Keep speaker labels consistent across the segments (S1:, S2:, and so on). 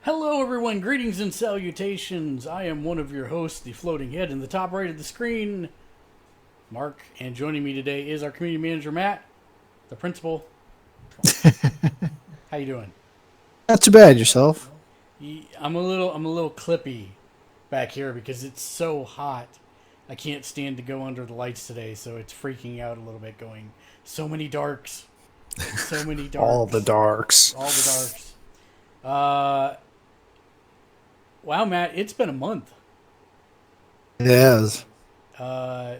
S1: Hello, everyone. Greetings and salutations. I am one of your hosts, the floating head in the top right of the screen, Mark. And joining me today is our community manager, Matt, the principal. How you doing?
S2: Not too bad yourself.
S1: I'm a little clippy back here because it's so hot. I can't stand to go under the lights today, so it's freaking out a little bit. Going so many darks, so many
S2: All the
S1: darks,
S2: darks.
S1: all the darks. Uh, wow, Matt, it's been a month.
S2: It is.
S1: Uh,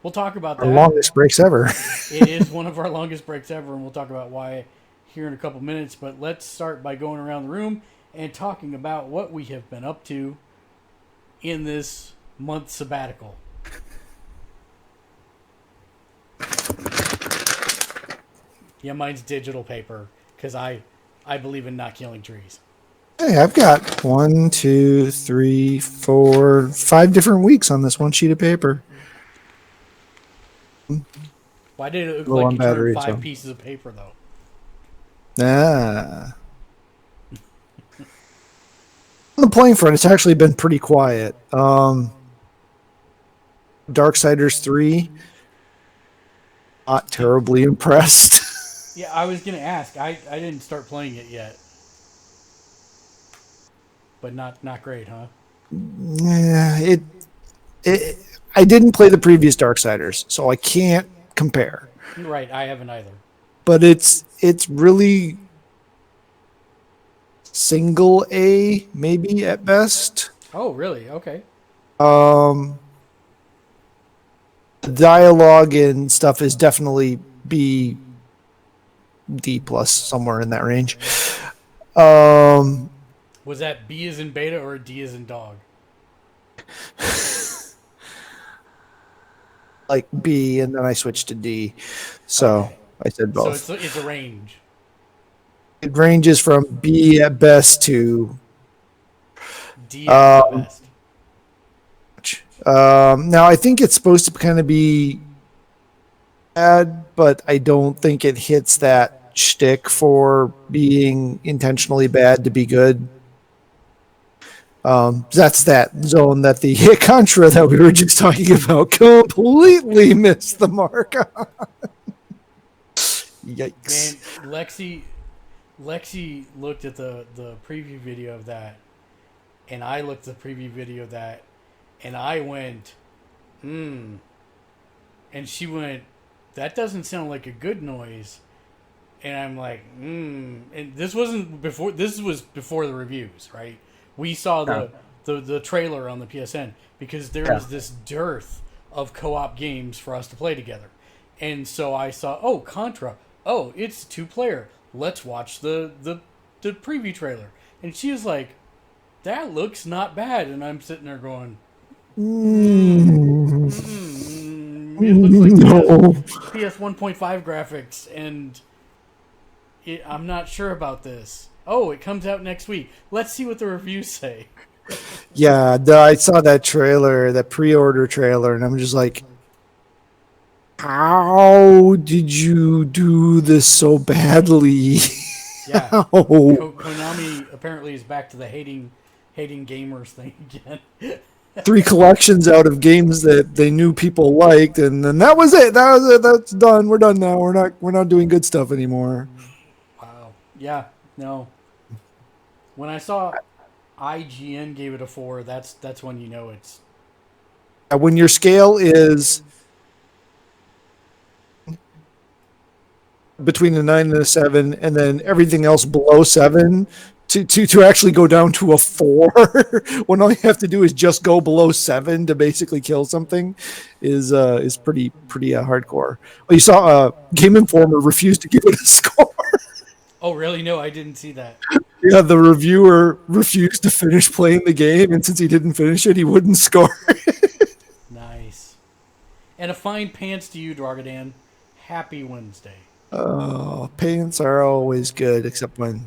S1: we'll talk about
S2: Our
S1: that.
S2: longest breaks ever.
S1: It is one of our longest breaks ever, and we'll talk about why here in a couple minutes. But let's start by going around the room and talking about what we have been up to in this month sabbatical. Yeah, mine's digital paper because I believe in not killing trees.
S2: Hey, I've got 5 different weeks on this one sheet of paper.
S1: Why did it look
S2: Low
S1: like
S2: on
S1: you turned
S2: battery,
S1: five
S2: so.
S1: pieces of paper though?
S2: Ah. On the playing front, it's actually been pretty quiet. Darksiders 3, not terribly impressed.
S1: Yeah, I was gonna ask. I didn't start playing it yet, but not great, huh?
S2: Yeah, it I didn't play the previous Darksiders, so I can't compare.
S1: Right, I haven't either.
S2: But it's really single A, maybe at best.
S1: Oh, really? Okay.
S2: Um, the dialogue and stuff is definitely B, D plus, somewhere in that range. Um,
S1: Was that B as in beta or D as in dog?
S2: like B, and then I switched to D. So
S1: Okay.
S2: I said
S1: So
S2: both.
S1: it's a range.
S2: It ranges from B at best to
S1: D at
S2: um,
S1: best.
S2: now I think it's supposed to kind of be bad, but I don't think it hits that shtick for being intentionally bad to be good. That's that zone that the Contra that we were just talking about completely missed the mark.
S1: Man,
S2: Yikes.
S1: Lexi looked at the preview video of that, and I looked at the preview video of that, and I went, hmm. And she went, that doesn't sound like a good noise. And I'm like, hmm. And this wasn't before. This was before the reviews, right? We saw
S2: Yeah.
S1: the trailer on the PSN because there
S2: Yeah.
S1: was this dearth of co-op games for us to play together. And so I saw, oh, Contra. Oh, it's 2 player. Let's watch the preview trailer. And she was like, that looks not bad. And I'm sitting there going, it looks like
S2: No.
S1: PS 1.5 graphics, and I'm not sure about this. Oh, it comes out next week. Let's see what the reviews say.
S2: Yeah, I saw that trailer, that pre-order trailer, and I'm just like, how did you do this so badly?
S1: Yeah,
S2: How?
S1: Konami apparently is back to the hating gamers thing again.
S2: 3 collections out of games that they knew people liked, and then that was it. That was it. That's done. We're done now. We're not doing good stuff anymore.
S1: Wow. Yeah. No. When I saw IGN gave it a 4, that's when you know it's
S2: When your scale is between a 9 and a 7, and then everything else below 7, to actually go down to a 4 when all you have to do is just go below 7 to basically kill something is pretty hardcore. Well, you saw Game Informer refused to give it a score.
S1: Oh, really? No, I didn't see that.
S2: Yeah, the reviewer refused to finish playing the game, and since he didn't finish it, he wouldn't score.
S1: Nice. And a fine pants to you, Drogodan. Happy Wednesday.
S2: Paints are always good, except when.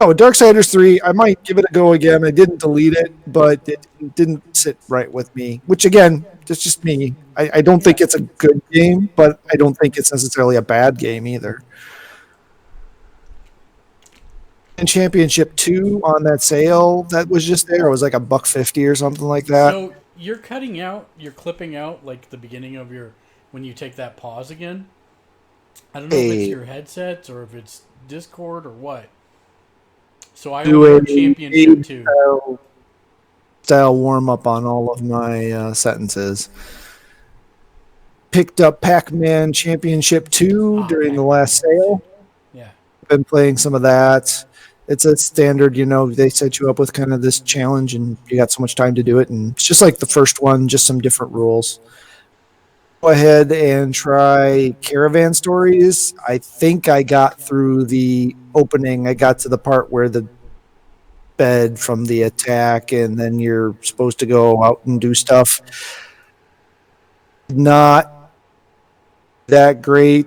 S2: Oh, Darksiders 3, I might give it a go again. I didn't delete it, but it didn't sit right with me. Which, again, that's just me. I don't
S1: Yeah.
S2: think it's a good game, but I don't think it's necessarily a bad game either. Championship 2 on that sale that was just there. It was like $1.50 or something like that.
S1: So you're clipping out like the beginning of when you take that pause again. I don't know if it's
S2: Hey,
S1: your headsets or if it's Discord or what. So I
S2: do
S1: only
S2: a
S1: heard Championship 2.
S2: style warm up on all of my sentences. Picked up Pac-Man Championship 2
S1: Ah,
S2: during the
S1: Pac-Man
S2: last
S1: is good too.
S2: sale.
S1: Yeah.
S2: Been playing some of that. It's a standard, they set you up with kind of this challenge and you got so much time to do it. And it's just like the first one, just some different rules. Go ahead and try Caravan Stories. I think I got through the opening. I got to the part where the bed from the attack and then you're supposed to go out and do stuff. Not that great.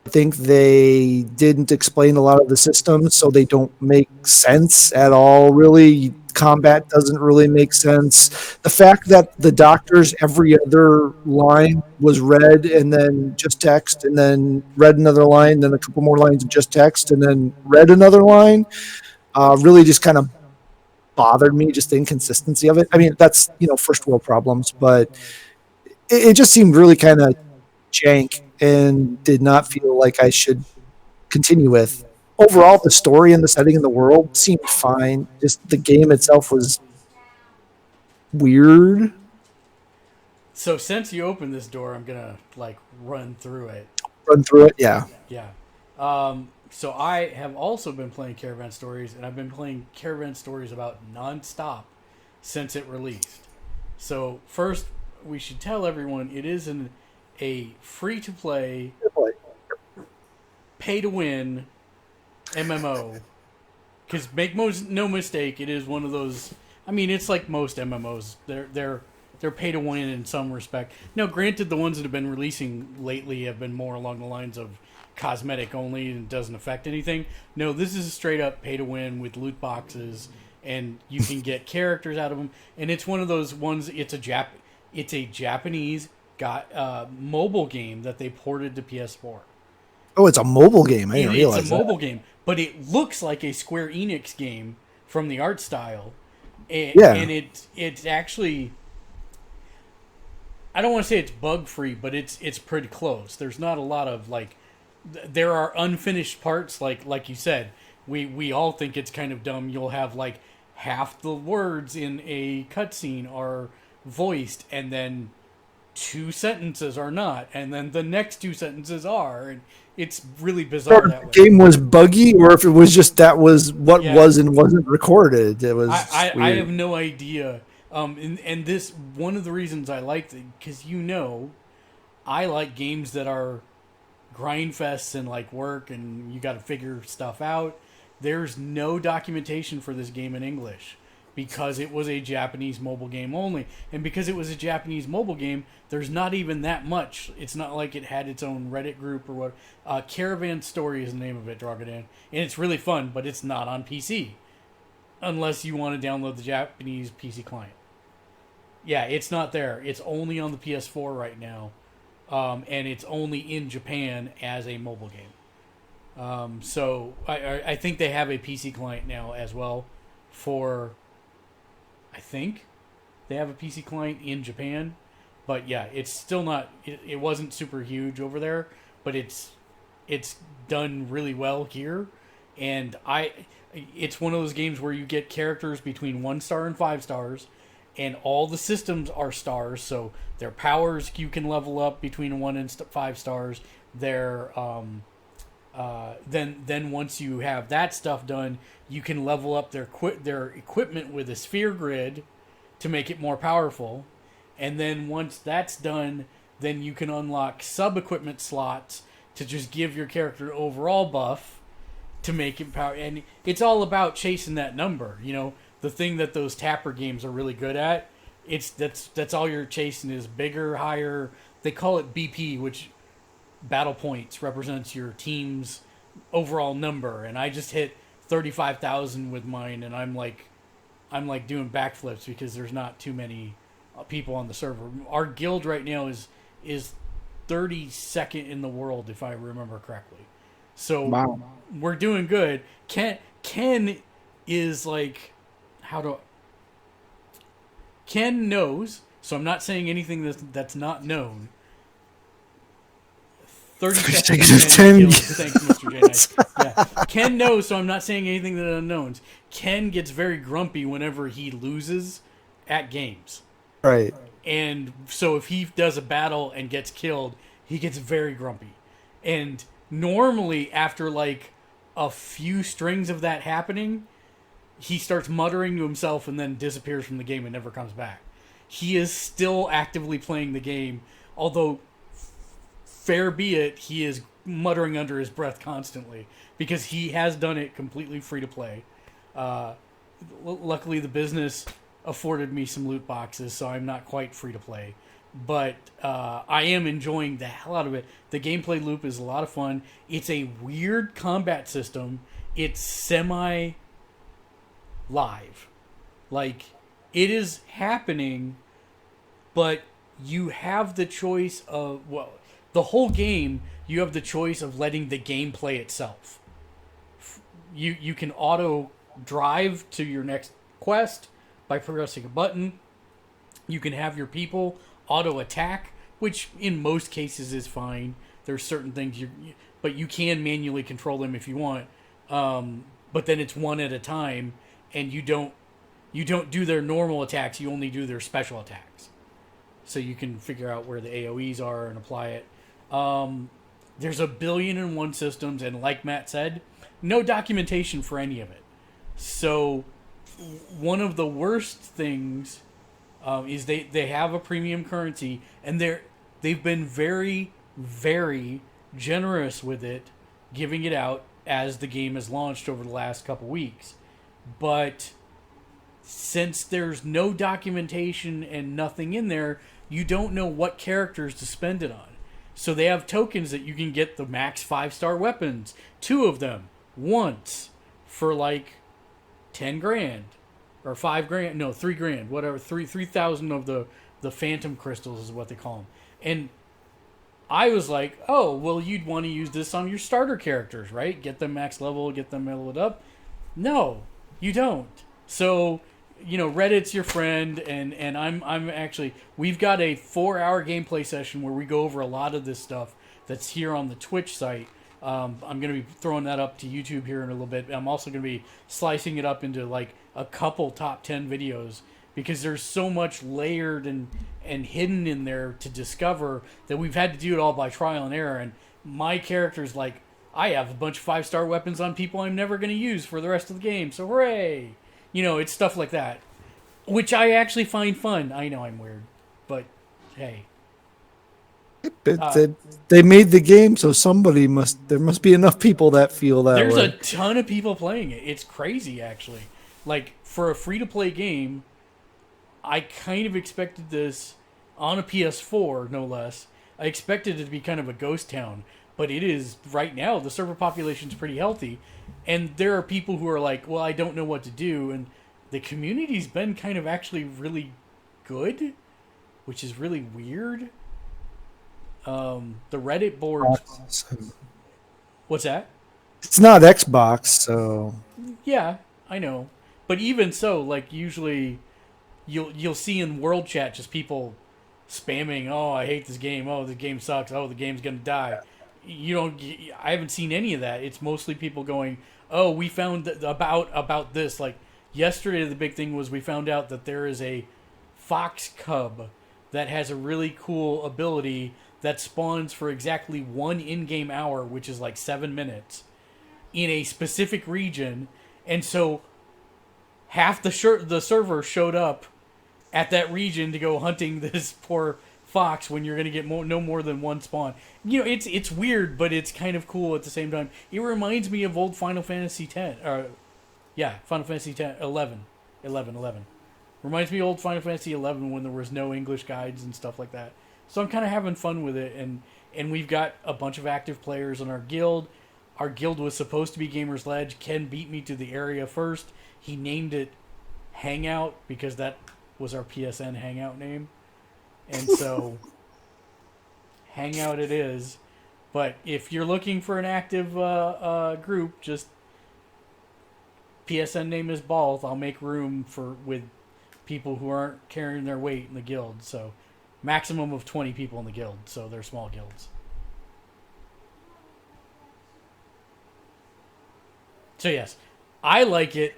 S2: I think they didn't explain a lot of the systems, so they don't make sense at all, really. Combat doesn't really make sense. The fact that the doctors, every other line was read and then just text, and then read another line, then a couple more lines of just text, and then read another line, really just kind of bothered me, just the inconsistency of it. I mean, that's, first world problems, but it just seemed really kind of jank and did not feel like I should continue with. Overall, the story and the setting in the world seemed fine. Just the game itself was weird.
S1: So since you opened this door, I'm gonna like run through it.
S2: Run through it, yeah.
S1: Yeah. So I have also been playing Caravan Stories, and I've been playing Caravan Stories about nonstop since it released. So first, we should tell everyone it is a free to play, pay to win MMO. Because make no mistake, it is one of those. I mean, it's like most MMOs. They're pay to win in some respect. Now, granted, the ones that have been releasing lately have been more along the lines of cosmetic only and doesn't affect anything. No, this is a straight up pay to win with loot boxes, and you can get characters out of them. And it's one of those ones. It's a Japanese mobile game that they ported to PS4.
S2: Oh, it's a mobile game. I didn't realize
S1: It's a mobile game, but it looks like a Square Enix game from the art style, and it's actually. I don't want to say it's bug free, but it's pretty close. There's not a lot of there are unfinished parts, like you said. We all think it's kind of dumb. You'll have like half the words in a cutscene are voiced, and then 2 sentences are not, and then the next 2 sentences are, and it's really bizarre that way.
S2: The game was buggy, or if it was just that was what
S1: Yeah.
S2: was and wasn't recorded. It was.
S1: I have no idea. And this one of the reasons I liked it, because I like games that are grind fests and like work and you got to figure stuff out. There's no documentation for this game in English because it was a Japanese mobile game only, and because it was a Japanese mobile game, there's not even that much. It's not like it had its own Reddit group or what. Caravan Story is the name of it, Drogodan, and it's really fun, but it's not on PC unless you want to download the Japanese PC client. Yeah, it's not there. It's only on the PS4 right now, and it's only in Japan as a mobile game. So I think they have a PC client now as well. I think they have a PC client in Japan, but yeah, it's still not. It wasn't super huge over there, but it's done really well here, and it's one of those games where you get characters between 1 star and 5 stars. And all the systems are stars, so their powers you can level up between 1 and 5 stars. Their then once you have that stuff done, you can level up their equipment with a sphere grid to make it more powerful. And then once that's done, then you can unlock sub equipment slots to just give your character overall buff to make it power. And it's all about chasing that number, The thing that those Tapper games are really good at, that's all you're chasing is bigger, higher. They call it BP, which battle points represents your team's overall number. And I just hit 35,000 with mine, and I'm like doing backflips because there's not too many people on the server. Our guild right now is 32nd in the world, if I remember correctly. So
S2: Wow.
S1: we're doing good. Ken is like, how do Ken knows, so I'm not saying anything that's not known. 30 seconds of 10 kills. Thanks, Mr. J. Nice. Yeah. Ken knows, so I'm not saying anything that unknowns. Ken gets very grumpy whenever he loses at games.
S2: Right.
S1: And so if he does a battle and gets killed, he gets very grumpy. And normally, after like a few strings of that happening, he starts muttering to himself and then disappears from the game and never comes back. He is still actively playing the game, although fair be it, he is muttering under his breath constantly because he has done it completely free to play. Luckily, the business afforded me some loot boxes, so I'm not quite free to play. But I am enjoying the hell out of it. The gameplay loop is a lot of fun. It's a weird combat system. It's semi live. Like, it is happening, but you have the choice of, well, the whole game, you have the choice of letting the game play itself. You can auto drive to your next quest by pressing a button. You can have your people auto attack, which in most cases is fine. There's certain things but you can manually control them if you want. But then it's one at a time, and you don't do their normal attacks. You only do their special attacks. So you can figure out where the AoEs are and apply it. There's 1,000,000,001 systems, and like Matt said, no documentation for any of it. So one of the worst things is they have a premium currency, and they've been very, very generous with it, giving it out as the game has launched over the last couple weeks. But since there's no documentation and nothing in there, you don't know what characters to spend it on. So they have tokens that you can get the max 5-star weapons, 2 of them, once, for like 10 grand. Or 5 grand, no, 3 grand, whatever, 3,000 of the phantom crystals is what they call them. And I was like, oh, well, you'd want to use this on your starter characters, right? Get them max level, get them leveled up. No, you don't. So, Reddit's your friend, and I'm actually, we've got a 4-hour gameplay session where we go over a lot of this stuff that's here on the Twitch site. I'm going to be throwing that up to YouTube here in a little bit. I'm also going to be slicing it up into like a couple top 10 videos because there's so much layered and hidden in there to discover that we've had to do it all by trial and error. And my character's like, I have a bunch of 5-star weapons on people I'm never going to use for the rest of the game, so hooray! It's stuff like that, which I actually find fun. I know I'm weird, but hey.
S2: They made the game, so there must be enough people that feel that
S1: There's
S2: way.
S1: a ton of people playing it. It's crazy, actually. Like, for a free-to-play game, I kind of expected this on a PS4, no less. I expected it to be kind of a ghost town, but it is, right now, the server population's pretty healthy, and there are people who are like, well, I don't know what to do, and the community's been kind of actually really good, which is really weird. The Reddit board. What's that?
S2: It's not Xbox, so
S1: Yeah, I know. But even so, like, usually you'll see in world chat just people spamming, "Oh, I hate this game. Oh, the game sucks. Oh, the game's gonna die." I haven't seen any of that. It's mostly people going, "Oh, we found about this." Like yesterday, the big thing was we found out that there is a fox cub that has a really cool ability that spawns for exactly 1 in-game hour, which is like 7 minutes, in a specific region, and so half the server showed up at that region to go hunting this poor fox when you're going to get no more than 1 spawn. It's weird, but it's kind of cool at the same time. It reminds me of old Final Fantasy X. Final Fantasy X, 11. Reminds me of old Final Fantasy 11 when there was no English guides and stuff like that. So I'm kind of having fun with it, and we've got a bunch of active players in our guild. Our guild was supposed to be Gamersledge. Ken beat me to the area first. He named it Hangout because that was our PSN Hangout name. And so Hangout it is. But if you're looking for an active group, just PSN name is Balls. I'll make room for with people who aren't carrying their weight in the guild. So maximum of 20 people in the guild. So they're small guilds. So yes, I like it.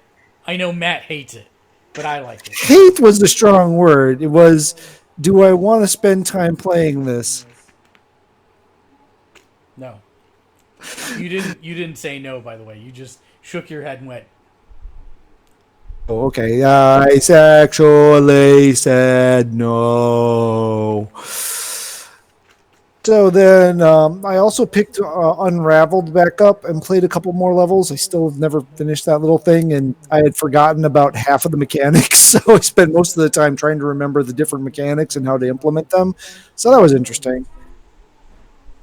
S1: I know Matt hates it, but I like it.
S2: Hate was the strong word. It was, do I want to spend time playing this?
S1: No, you didn't. You didn't say no. By the way, you just shook your head and went.
S2: Oh, okay, I actually said no. So then I also picked Unraveled back up and played a couple more levels. I still have never finished that little thing, and I had forgotten about half of the mechanics. So I spent most of the time trying to remember the different mechanics and how to implement them. So that was interesting.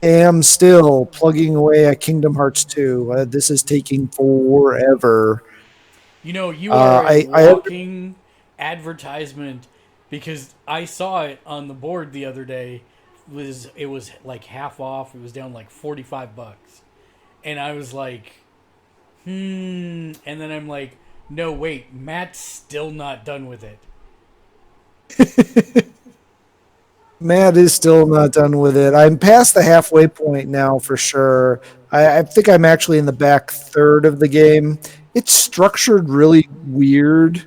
S2: Am still plugging away at Kingdom Hearts 2. This is taking forever.
S1: You know, you are a
S2: I
S1: walking advertisement because I saw it on the board the other day. It was like half off. It was down like $45, and I was like, And then I'm like, no, wait, Matt's still not done with it.
S2: Matt is still not done with it. I'm past the halfway point now for sure. I think I'm actually in the back third of the game. It's structured really weird.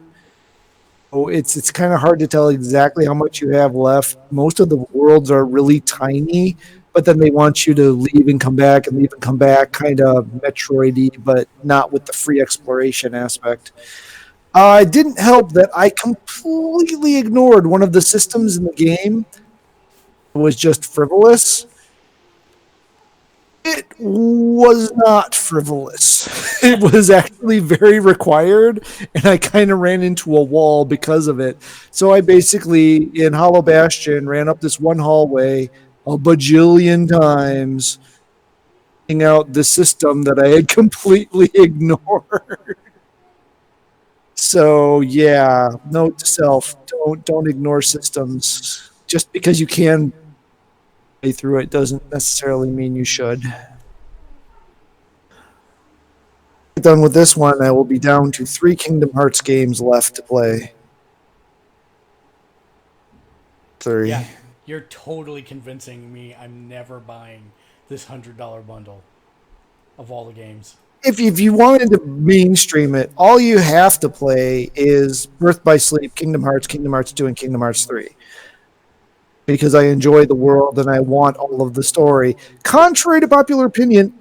S2: Oh, it's kind of hard to tell exactly how much you have left. Most of the worlds are really tiny, but then they want you to leave and come back and leave and come back, kind of Metroid-y, but not with the free exploration aspect. It didn't help that I completely ignored one of the systems in the game. It was just frivolous. It was not frivolous. It was actually very required, and I kind of ran into a wall because of it. So I basically, in Hollow Bastion, ran up this one hallway a bajillion times, finding out the system that I had completely ignored. So yeah, note to self: don't ignore systems. Just because you can play through it doesn't necessarily mean you should. Done with this one, I will be down to 3 Kingdom Hearts games left to play. 3.
S1: Yeah, you're totally convincing me I'm never buying this $100 bundle of all the games.
S2: If you wanted to mainstream it, all you have to play is Birth by Sleep, Kingdom Hearts 2, and Kingdom Hearts 3. Because I enjoy the world and I want all of the story. Contrary to popular opinion,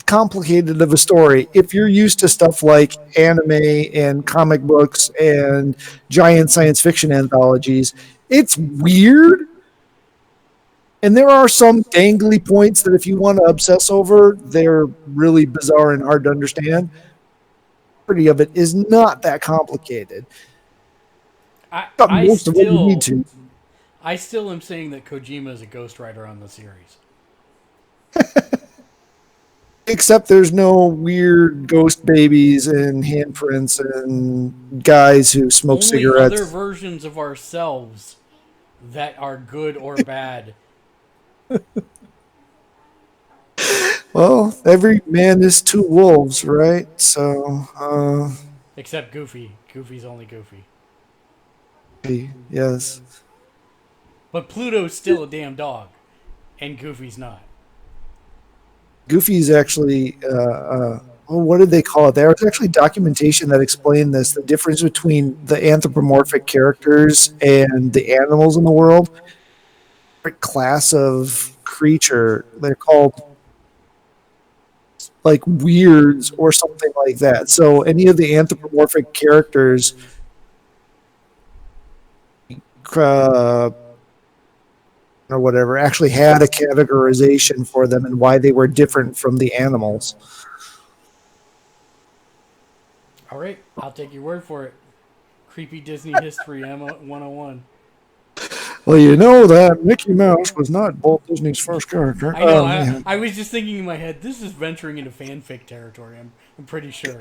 S2: complicated of a story. If you're used to stuff like anime and comic books and giant science fiction anthologies, it's weird. And there are some dangly points that if you want to obsess over, they're really bizarre and hard to understand. Pretty of it is not that complicated. Got most of what you need to.
S1: I still am saying that Kojima is a ghostwriter on the series.
S2: Except there's no weird ghost babies and handprints and guys who smoke
S1: Only
S2: cigarettes.
S1: Other versions of ourselves that are good or bad.
S2: Well, every man is 2 wolves, right? So,
S1: except Goofy. Goofy's only Goofy.
S2: Yes.
S1: But Pluto's still a damn dog, and Goofy's not.
S2: Goofy's actually, what did they call it? There was actually documentation that explained this, the difference between the anthropomorphic characters and the animals in the world. Different class of creature. They're called like weirds or something like that. So any of the anthropomorphic characters or whatever actually had a categorization for them and why they were different from the animals.
S1: All right, I'll take your word for it. Creepy Disney history, Emma 101.
S2: Well, you know that Mickey Mouse was not Walt Disney's first character.
S1: I know. I was just thinking in my head, this is venturing into fanfic territory. I'm pretty sure.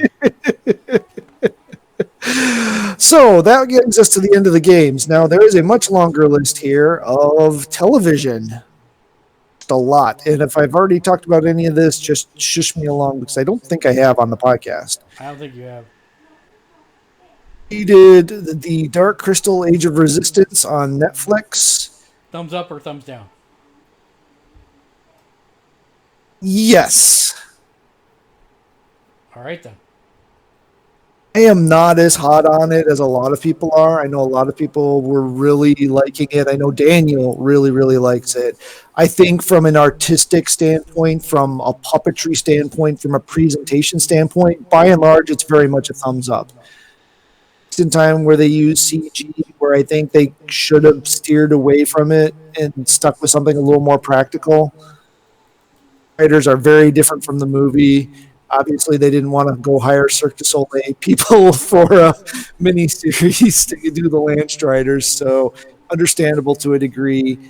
S2: So that gets us to the end of the games. Now there is a much longer list here of television. a lot. And if I've already talked about any of this, just shush me along because I don't think I have on the podcast.
S1: I don't think you have.
S2: He did the Dark Crystal Age of Resistance on Netflix.
S1: Thumbs up or thumbs down?
S2: Yes.
S1: All right, then.
S2: I am not as hot on it as a lot of people are. I know a lot of people were really liking it. I know Daniel really, really likes it. I think from an artistic standpoint, from a puppetry standpoint, from a presentation standpoint, by and large, it's very much a thumbs up. In time where they use CG, where I think they should have steered away from it and stuck with something a little more practical. Writers are very different from the movie. Obviously, they didn't want to go hire Cirque du Soleil people for a mini series to do the Landstriders, so understandable to a degree.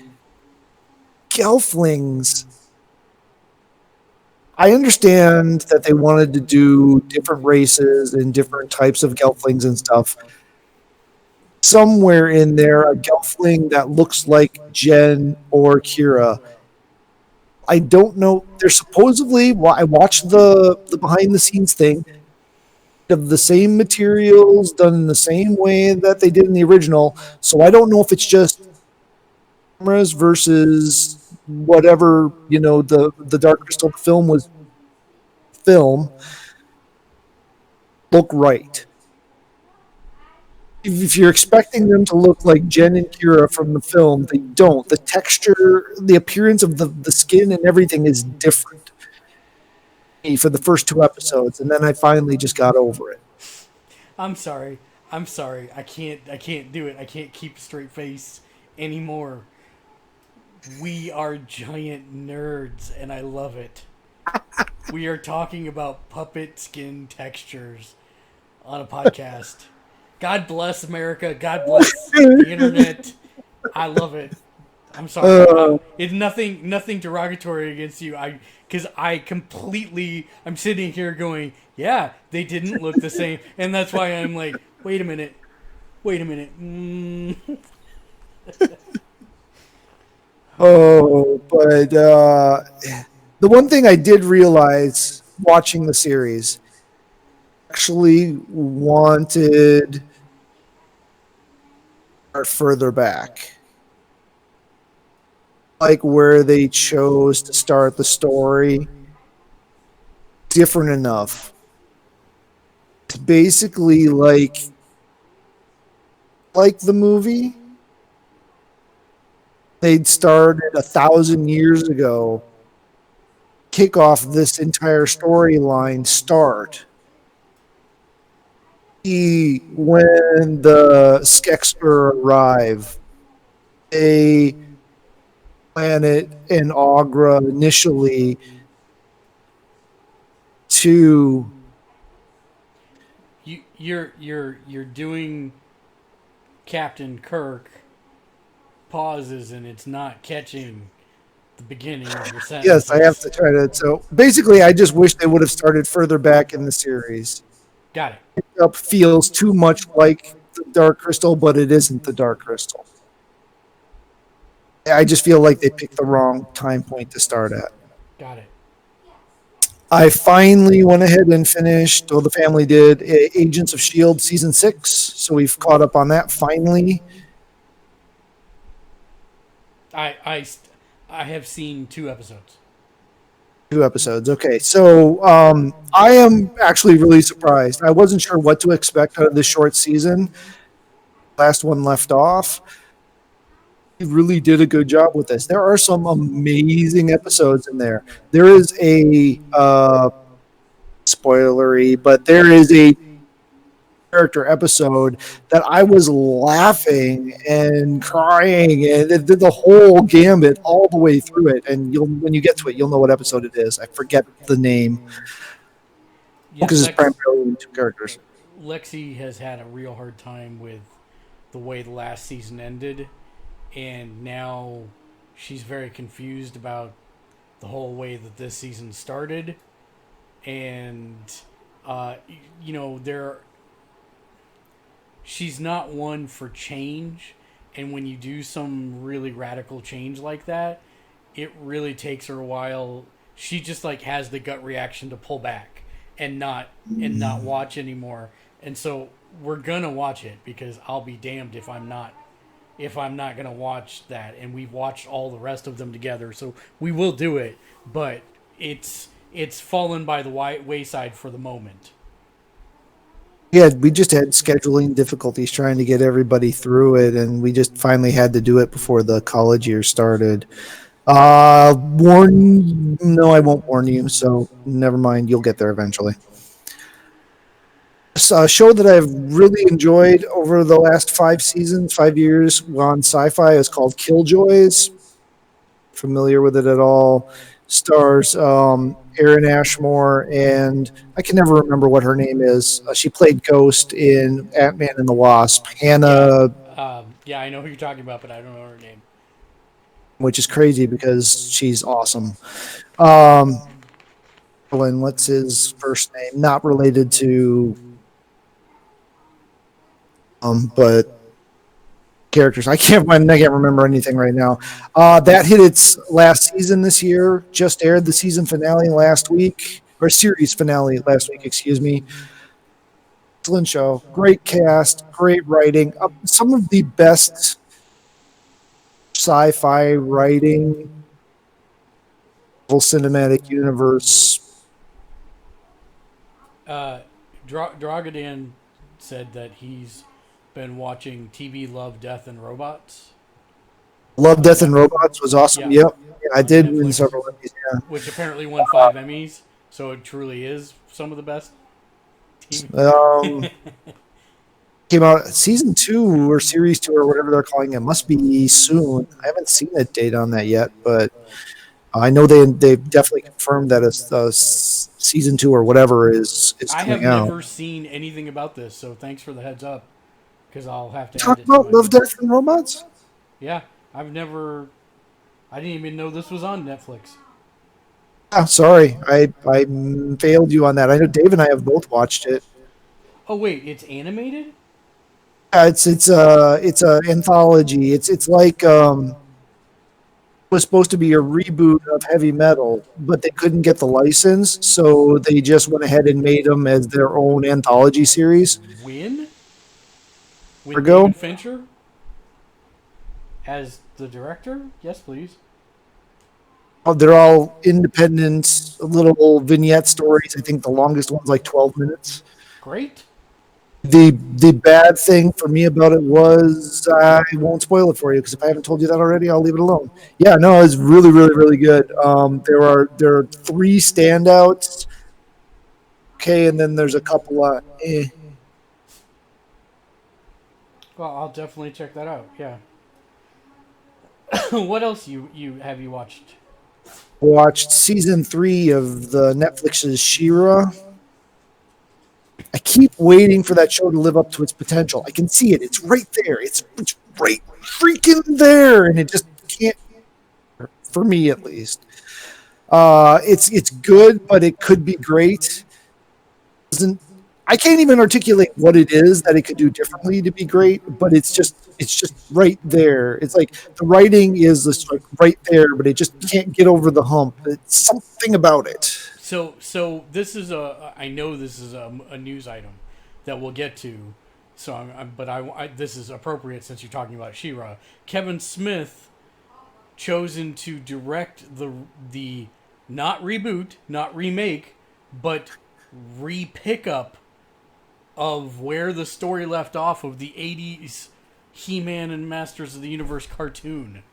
S2: Gelflings, I understand that they wanted to do different races and different types of Gelflings and stuff. Somewhere in there, a Gelfling that looks like Jen or Kira. I don't know. They're supposedly. Well, I watched the behind the scenes thing of the same materials done in the same way that they did in the original. So I don't know if it's just cameras versus whatever the Dark Crystal film was film look right. If you're expecting them to look like Jen and Kira from the film, they don't. The texture, the appearance of the skin and everything is different for the first two episodes, and then I finally just got over it.
S1: I'm sorry. I'm sorry. I can't do it. I can't keep a straight face anymore. We are giant nerds, and I love it. We are talking about puppet skin textures on a podcast. God bless America. God bless the internet. I love it. I'm sorry. It's nothing derogatory against you. Because I'm sitting here going, yeah, they didn't look the same, and that's why I'm like, wait a minute.
S2: But the one thing I did realize watching the series, actually wanted further back, like where they chose to start the story, different enough. It's basically like the movie. They'd started 1,000 years ago, kick off this entire storyline start. When the Skekster arrive, they planet in Agra initially to
S1: You're doing Captain Kirk pauses and it's not catching the beginning of your sentence.
S2: yes, I have to try to. So basically, I just wish they would have started further back in the series.
S1: Got it.
S2: Up feels too much like the Dark Crystal, but it isn't the Dark Crystal. I just feel like they picked the wrong time point to start at.
S1: Got it.
S2: I finally went ahead and finished, well, the family did, Agents of S.H.I.E.L.D. Season 6, so we've caught up on that finally.
S1: I have seen 2 episodes.
S2: 2 episodes, okay. So I am actually really surprised. I wasn't sure what to expect out of this short season. Last one left off. He really did a good job with this. There are some amazing episodes in there. There is a spoilery, but there is a character episode that I was laughing and crying and it did the whole gambit all the way through it. And when you get to it, you'll know what episode it is. I forget the name because it's primarily 2 characters.
S1: Lexi has had a real hard time with the way the last season ended. And now she's very confused about the whole way that this season started. And, she's not one for change. And when you do some really radical change like that, it really takes her a while. She just like has the gut reaction to pull back and not watch anymore. And so we're gonna watch it because I'll be damned if I'm not gonna watch that. And we've watched all the rest of them together, so we will do it. But it's fallen by the wayside for the moment.
S2: Yeah, we just had scheduling difficulties trying to get everybody through it, and we just finally had to do it before the college year started. No, I won't warn you, so never mind. You'll get there eventually. A show that I've really enjoyed over the last 5 seasons, 5 years on Sci-Fi is called Killjoys. Familiar with it at all? Stars Aaron Ashmore, and I can never remember what her name is. She played Ghost in Ant-Man and the Wasp.
S1: Yeah,
S2: Hannah,
S1: yeah, I know who you're talking about, but I don't know her name.
S2: which is crazy because she's awesome. Um, what's his first name? Not related to, but characters. I can't remember anything right now. That hit its last season this year. Just aired the season finale last week, or series finale last week. Excuse me. Excellent show. Great cast. Great writing. Some of the best sci-fi writing, cinematic universe.
S1: Drogodan said that he's been watching TV Love, Death, and Robots
S2: Love,
S1: on
S2: Death, and
S1: Netflix.
S2: Robots was awesome.
S1: Yeah,
S2: Yep. Yeah, I
S1: on
S2: did win
S1: Netflix,
S2: several of these. Yeah.
S1: which apparently won 5 Emmys. So it truly is some of the best TV.
S2: Um, came out season 2 or series 2 or whatever they're calling it. Must be soon. I haven't seen a date on that yet, but I know they definitely confirmed that a season 2 or whatever is
S1: I have
S2: coming out.
S1: never seen anything about this, so thanks for the heads up because I'll have to add
S2: Talk
S1: it to
S2: about
S1: my
S2: Love,
S1: list.
S2: Death, and Robots.
S1: Yeah, I didn't even know this was on Netflix.
S2: Yeah, sorry, I failed you on that. I know Dave and I have both watched it.
S1: Oh wait, it's animated?
S2: It's a anthology. It's like was supposed to be a reboot of Heavy Metal, but they couldn't get the license, so they just went ahead and made them as their own anthology series.
S1: Win with
S2: Ago,
S1: David Fincher as the director? Yes, please.
S2: they're all independent little vignette stories. I think the longest one's like 12 minutes.
S1: Great.
S2: The bad thing for me about it was I won't spoil it for you because if I haven't told you that already, I'll leave it alone. Yeah, no, it's really, really, really good. There are 3 standouts. Okay, and then there's a couple of
S1: Well, I'll definitely check that out. Yeah. What else you watched?
S2: Watched season 3 of the Netflix's She-Ra. I keep waiting for that show to live up to its potential. I can see it. It's right there. It's right freaking there, and it just can't. For me, at least, it's good, but it could be great. Doesn't I can't even articulate what it is that it could do differently to be great, but it's just right there. It's like the writing is just like right there, but it just can't get over the hump. It's something about it.
S1: So this is I know this is a news item that we'll get to. So this is appropriate since you're talking about She-Ra. Kevin Smith chosen to direct the not reboot, not remake, but re-pick up of where the story left off of the 80s He-Man and Masters of the Universe cartoon.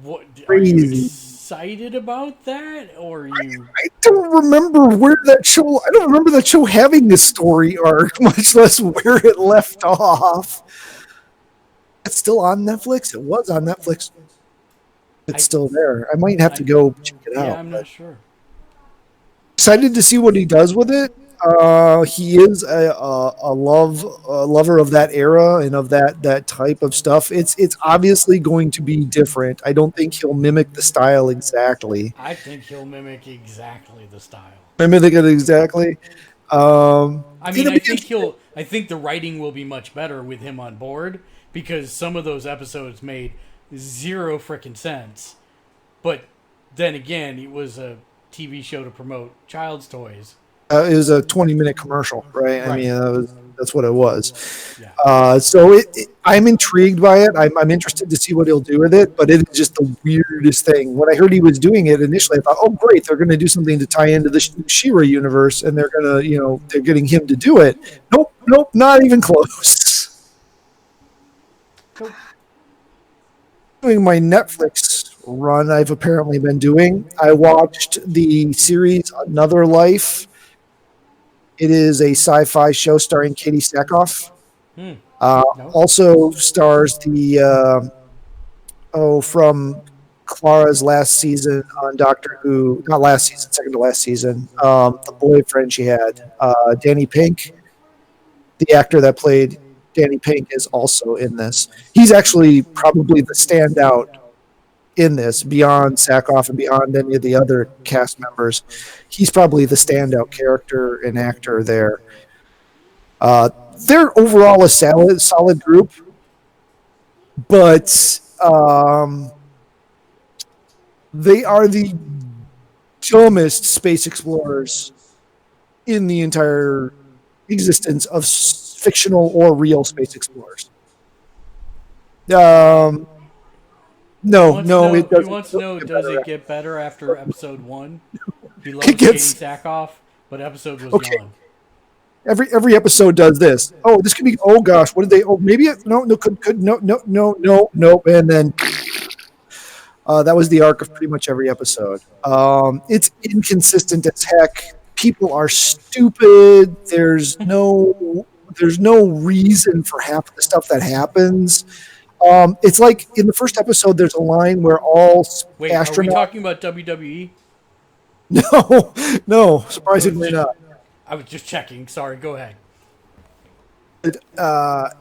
S1: What are you
S2: Crazy.
S1: excited about that, or are you?
S2: I don't remember where that show. I don't remember that show having a story arc, much less where it left off. It's still on Netflix. It was on Netflix. It's still there. I might have to go check it
S1: Yeah,
S2: out.
S1: I'm
S2: But
S1: not sure.
S2: excited to see what he does with it. He is a lover of that era and of that type of stuff. It's obviously going to be different. I don't think he'll mimic the style exactly.
S1: I think he'll mimic exactly the style.
S2: Mimic it exactly.
S1: I mean,
S2: It'll
S1: I
S2: be
S1: think he'll. I think the writing will be much better with him on board because some of those episodes made zero freaking sense. But then again, it was a TV show to promote child's toys.
S2: It was a 20-minute commercial, right? I
S1: Right.
S2: mean, that's what it was.
S1: Yeah.
S2: So I'm intrigued by it. I'm interested to see what he'll do with it, but it is just the weirdest thing. When I heard he was doing it initially, I thought, oh, great, they're going to do something to tie into the She-Ra universe, and they're going to, they're getting him to do it. Nope, not even close.
S1: Nope.
S2: Doing my Netflix run, I've apparently been doing. I watched the series Another Life. It is a sci-fi show starring Katie Sackhoff.
S1: Hmm. No.
S2: Also stars the from Clara's last season on Doctor Who, not last season, second to last season. The boyfriend she had, Danny Pink. The actor that played Danny Pink is also in this. He's actually probably the standout in this, beyond Sackhoff and beyond any of the other cast members. He's probably the standout character and actor there. They're overall a solid group, but they are the dumbest space explorers in the entire existence of fictional or real space explorers. No, it doesn't.
S1: He wants to know, does it get better after episode 1? He loves
S2: It gets
S1: Katie Sackhoff, but episode was
S2: okay.
S1: gone.
S2: Every episode does this. Oh, this could be. Oh gosh, what did they? Oh, maybe could no, and then that was the arc of pretty much every episode. It's inconsistent as heck. People are stupid. There's no reason for half of the stuff that happens. It's like in the first episode, there's a line where all astronauts.
S1: Are we talking about WWE?
S2: No, surprisingly not.
S1: I was just checking. Sorry, go ahead.
S2: The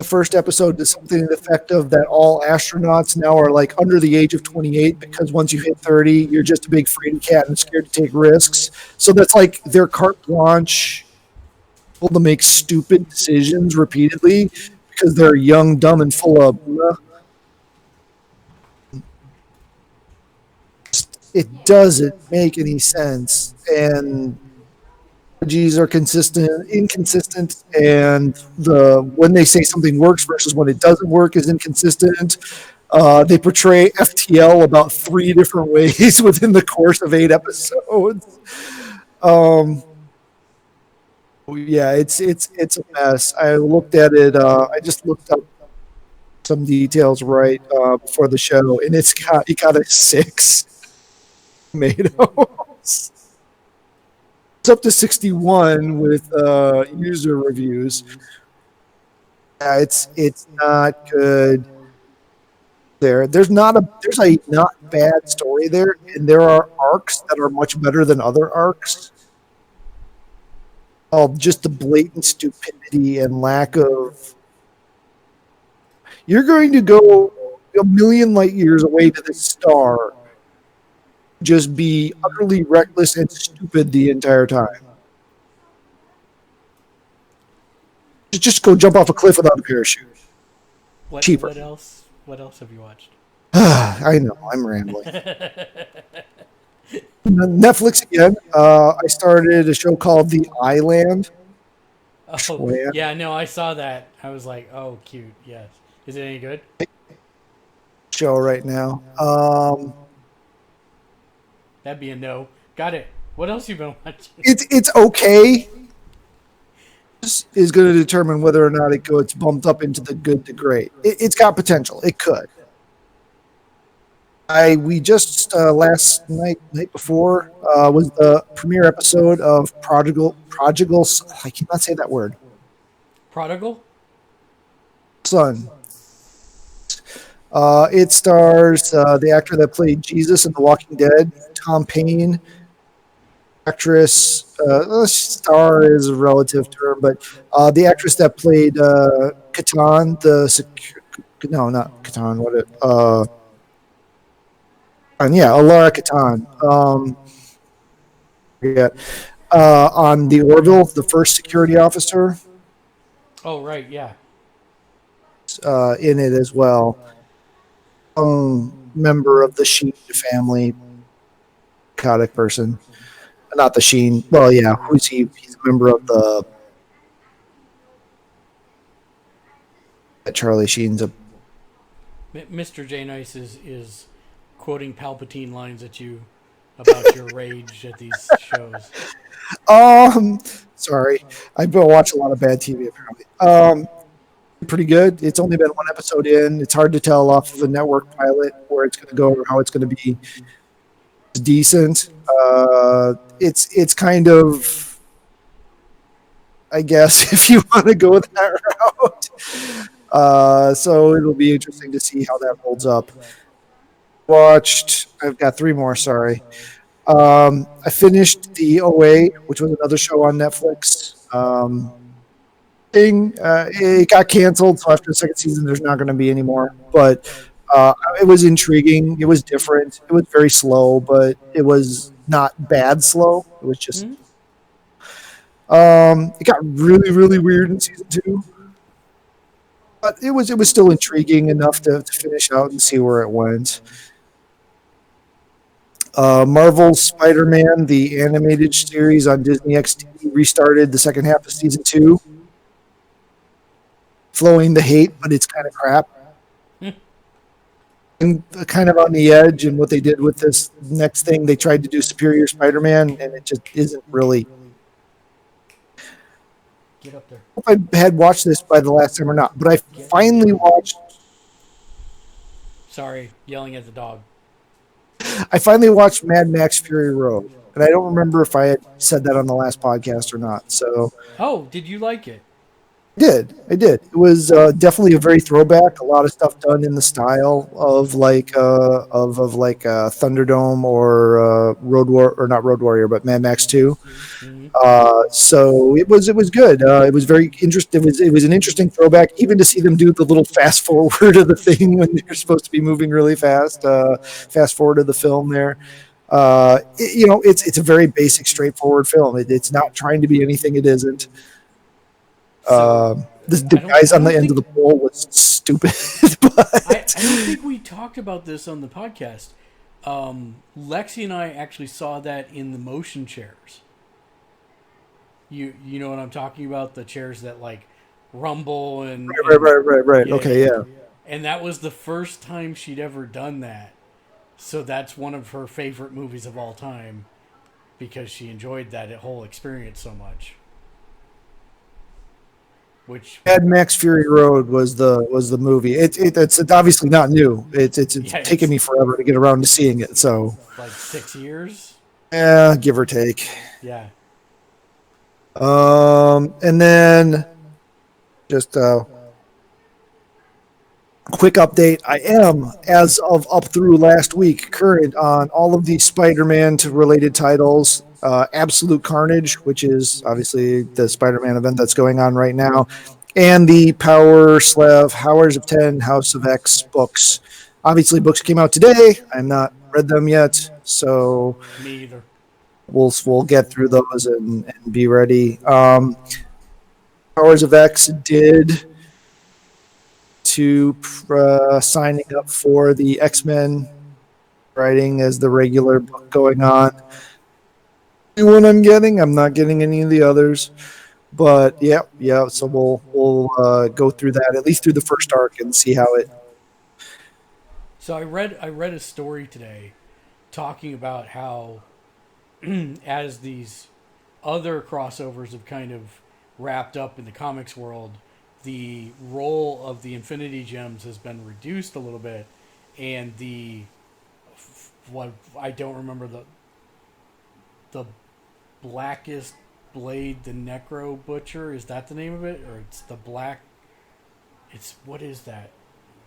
S2: first episode does something to the effect of that all astronauts now are like under the age of 28 because once you hit 30, you're just a big free cat and scared to take risks. So that's like their carte blanche to make stupid decisions repeatedly because they're young, dumb, and full of. It doesn't make any sense, and strategies are inconsistent, and when they say something works versus when it doesn't work is inconsistent. They portray FTL about 3 different ways within the course of 8 episodes. Yeah, it's a mess. I looked at it. I just looked up some details right before the show, and it got a 6 tomatoes. It's up to 61 with user reviews. Yeah, it's not good. There's a not bad story there, and there are arcs that are much better than other arcs. Just the blatant stupidity and lack of. You're going to go a million light years away to this star, just be utterly reckless and stupid the entire time. Just go jump off a cliff without a parachute. Cheaper.
S1: What else? What else have you watched?
S2: I know, I'm rambling. Netflix again. I started a show called The Island.
S1: Oh, yeah, no, I saw that. I was like, oh, cute. Yes. Is it any good?
S2: Show right now.
S1: That'd be a no. Got it. What else you been watching?
S2: It's okay. This is going to determine whether or not it gets bumped up into the good to great. It's got potential. It could. We just last night before was the premiere episode of Prodigal. I cannot say that word.
S1: Prodigal
S2: Son. It stars the actor that played Jesus in The Walking Dead, Tom Payne. Actress, star is a relative term, but the actress that played Catan, not Catan. Alara Catan. On the Orville, the first security officer.
S1: Oh, right, yeah.
S2: is in it as well. Member of the Sheen family, psychotic person. Not the Sheen. Well, yeah, who's he? He's a member of the Charlie Sheen's a
S1: Mr. J Nice is quoting Palpatine lines at you about your rage at these shows.
S2: Um, sorry, I've been watching a lot of bad TV apparently. Pretty good. It's only been one episode in. It's hard to tell off of a network pilot where it's going to go or how it's going to be decent. It's kind of, I guess, if you want to go that route. So it'll be interesting to see how that holds up. I've got three more. Sorry. I finished the OA, which was another show on Netflix. It got canceled, so after the second season, there's not going to be any more. But it was intriguing. It was different. It was very slow, but it was not bad slow. It was just. It got really, really weird in season 2, but it was still intriguing enough to finish out and see where it went. Marvel's Spider-Man, the animated series on Disney XD, restarted the second half of season 2. Flowing the hate, but it's kind of crap. And kind of on the edge, and what they did with this next thing, they tried to do Superior Spider-Man, and it just isn't really.
S1: Get up there.
S2: I hope I had watched this by the last time or not, but I finally watched.
S1: Sorry, yelling at the dog.
S2: I finally watched Mad Max Fury Road, and I don't remember if I had said that on the last podcast or not. So.
S1: Oh, did you like it?
S2: I did. It was definitely a very throwback. A lot of stuff done in the style of like Thunderdome or Road War, or not Road Warrior, but Mad Max 2. So it was good. It was very interesting. It was an interesting throwback, even to see them do the little fast forward of the thing when they're supposed to be moving really fast. Fast forward of the film there. It's a very basic, straightforward film. It's not trying to be anything it isn't. The guys on the end of the pole was stupid. But
S1: I don't think we talked about this on the podcast. Lexi and I actually saw that in the motion chairs. You know what I'm talking about? The chairs that like rumble and
S2: right.
S1: Yeah,
S2: okay, yeah.
S1: And that was the first time she'd ever done that. So that's one of her favorite movies of all time because she enjoyed that whole experience so much. Which
S2: Mad Max Fury Road was the movie. It's obviously not new. It's taken me forever to get around to seeing it. So
S1: like 6 years.
S2: Yeah, give or take.
S1: Yeah.
S2: And then just quick update. I am, as of up through last week, current on all of the Spider-Man related titles. Absolute Carnage, which is obviously the Spider-Man event that's going on right now, and the Powers of 10, House of X books. Obviously, books came out today. I've not read them yet, so
S1: me either.
S2: We'll get through those and be ready. Powers of X did to signing up for the X-Men writing as the regular book going on. One I'm getting. I'm not getting any of the others, but yeah. So we'll go through that at least through the first arc and see how it.
S1: So I read a story today, talking about how, as these other crossovers have kind of wrapped up in the comics world, the role of the Infinity Gems has been reduced a little bit, and what I don't remember the Blackest Blade, the Necro Butcher, is that the name of it? Or it's the Black... It's... What is that?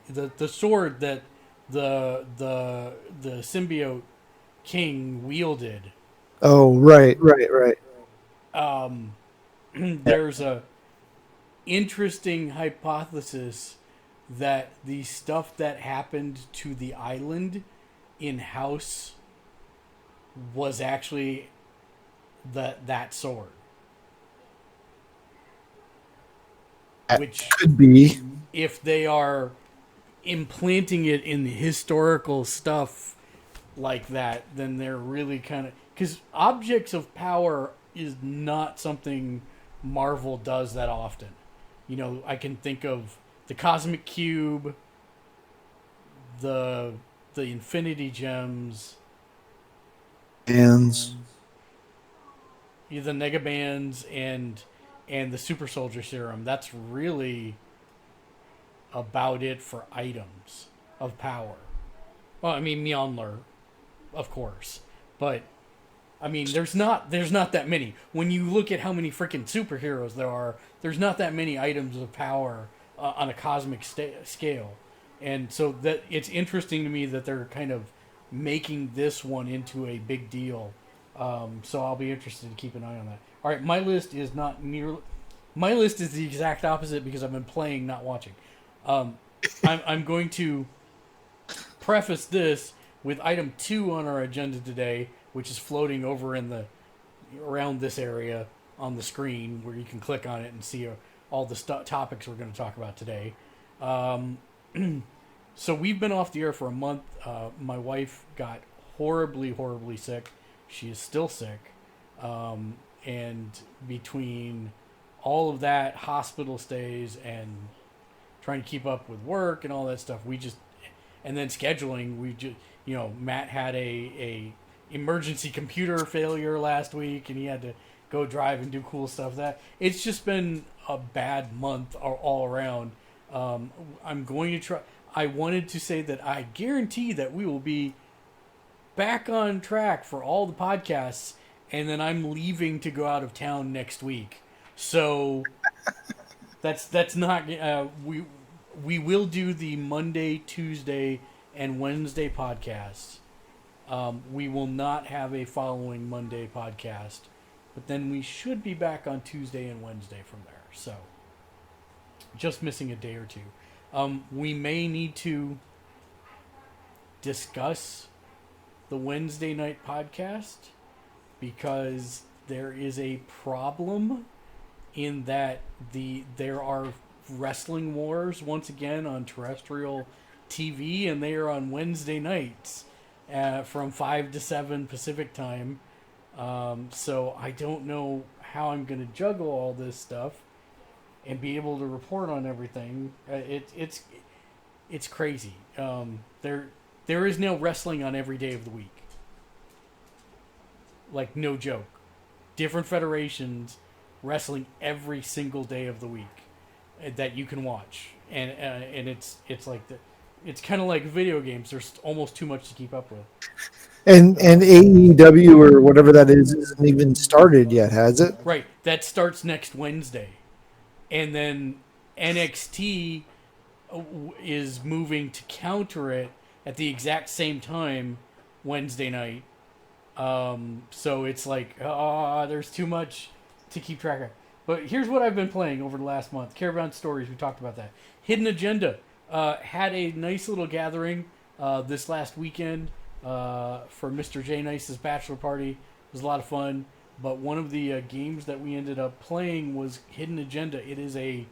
S1: The sword that the symbiote king wielded.
S2: Oh, right.
S1: There's a interesting hypothesis that the stuff that happened to the island in House was actually that sword.
S2: Which could be.
S1: if they are implanting it in the historical stuff like that, then they're really kind of, because objects of power is not something Marvel does that often. You know, I can think of the Cosmic Cube, the Infinity Gems,
S2: Hands.
S1: the Nega Bands, and the Super Soldier Serum. That's really about it for items of power. Well, I mean Mjolnir, of course, but I mean there's not that many. When you look at how many freaking superheroes there are, there's not that many items of power on a cosmic scale, and so that it's interesting to me that they're kind of making this one into a big deal. So I'll be interested to keep an eye on that. All right, my list is not near. My list is the exact opposite because I've been playing, not watching. I'm going to preface this with item 2 on our agenda today, which is floating over around this area on the screen where you can click on it and see all the topics we're going to talk about today. So we've been off the air for a month. My wife got horribly, horribly sick. She is still sick. And between all of that, hospital stays, and trying to keep up with work and all that stuff, and then scheduling, Matt had a emergency computer failure last week, and he had to go drive and do cool stuff. That it's just been a bad month all around. I'm going to try. I wanted to say that I guarantee that we will be back on track for all the podcasts, and then I'm leaving to go out of town next week. So that's not we will do the Monday, Tuesday, and Wednesday podcasts. We will not have a following Monday podcast, but then we should be back on Tuesday and Wednesday from there. So just missing a day or two. We may need to discuss the Wednesday night podcast because there is a problem in that there are wrestling wars once again on terrestrial TV, and they are on Wednesday nights from 5 to 7 Pacific time. So I don't know how I'm going to juggle all this stuff and be able to report on everything. It's crazy. There is now wrestling on every day of the week. Like, no joke. Different federations wrestling every single day of the week that you can watch, and it's like it's kind of like video games. There's almost too much to keep up with.
S2: And AEW or whatever that is isn't even started yet, has it?
S1: Right, that starts next Wednesday, and then NXT is moving to counter it at the exact same time Wednesday night. So it's like, there's too much to keep track of. But here's what I've been playing over the last month. Caravan Stories, we talked about that. Hidden Agenda had a nice little gathering this last weekend for Mr. J Nice's bachelor party. It was a lot of fun. But one of the games that we ended up playing was Hidden Agenda. It is a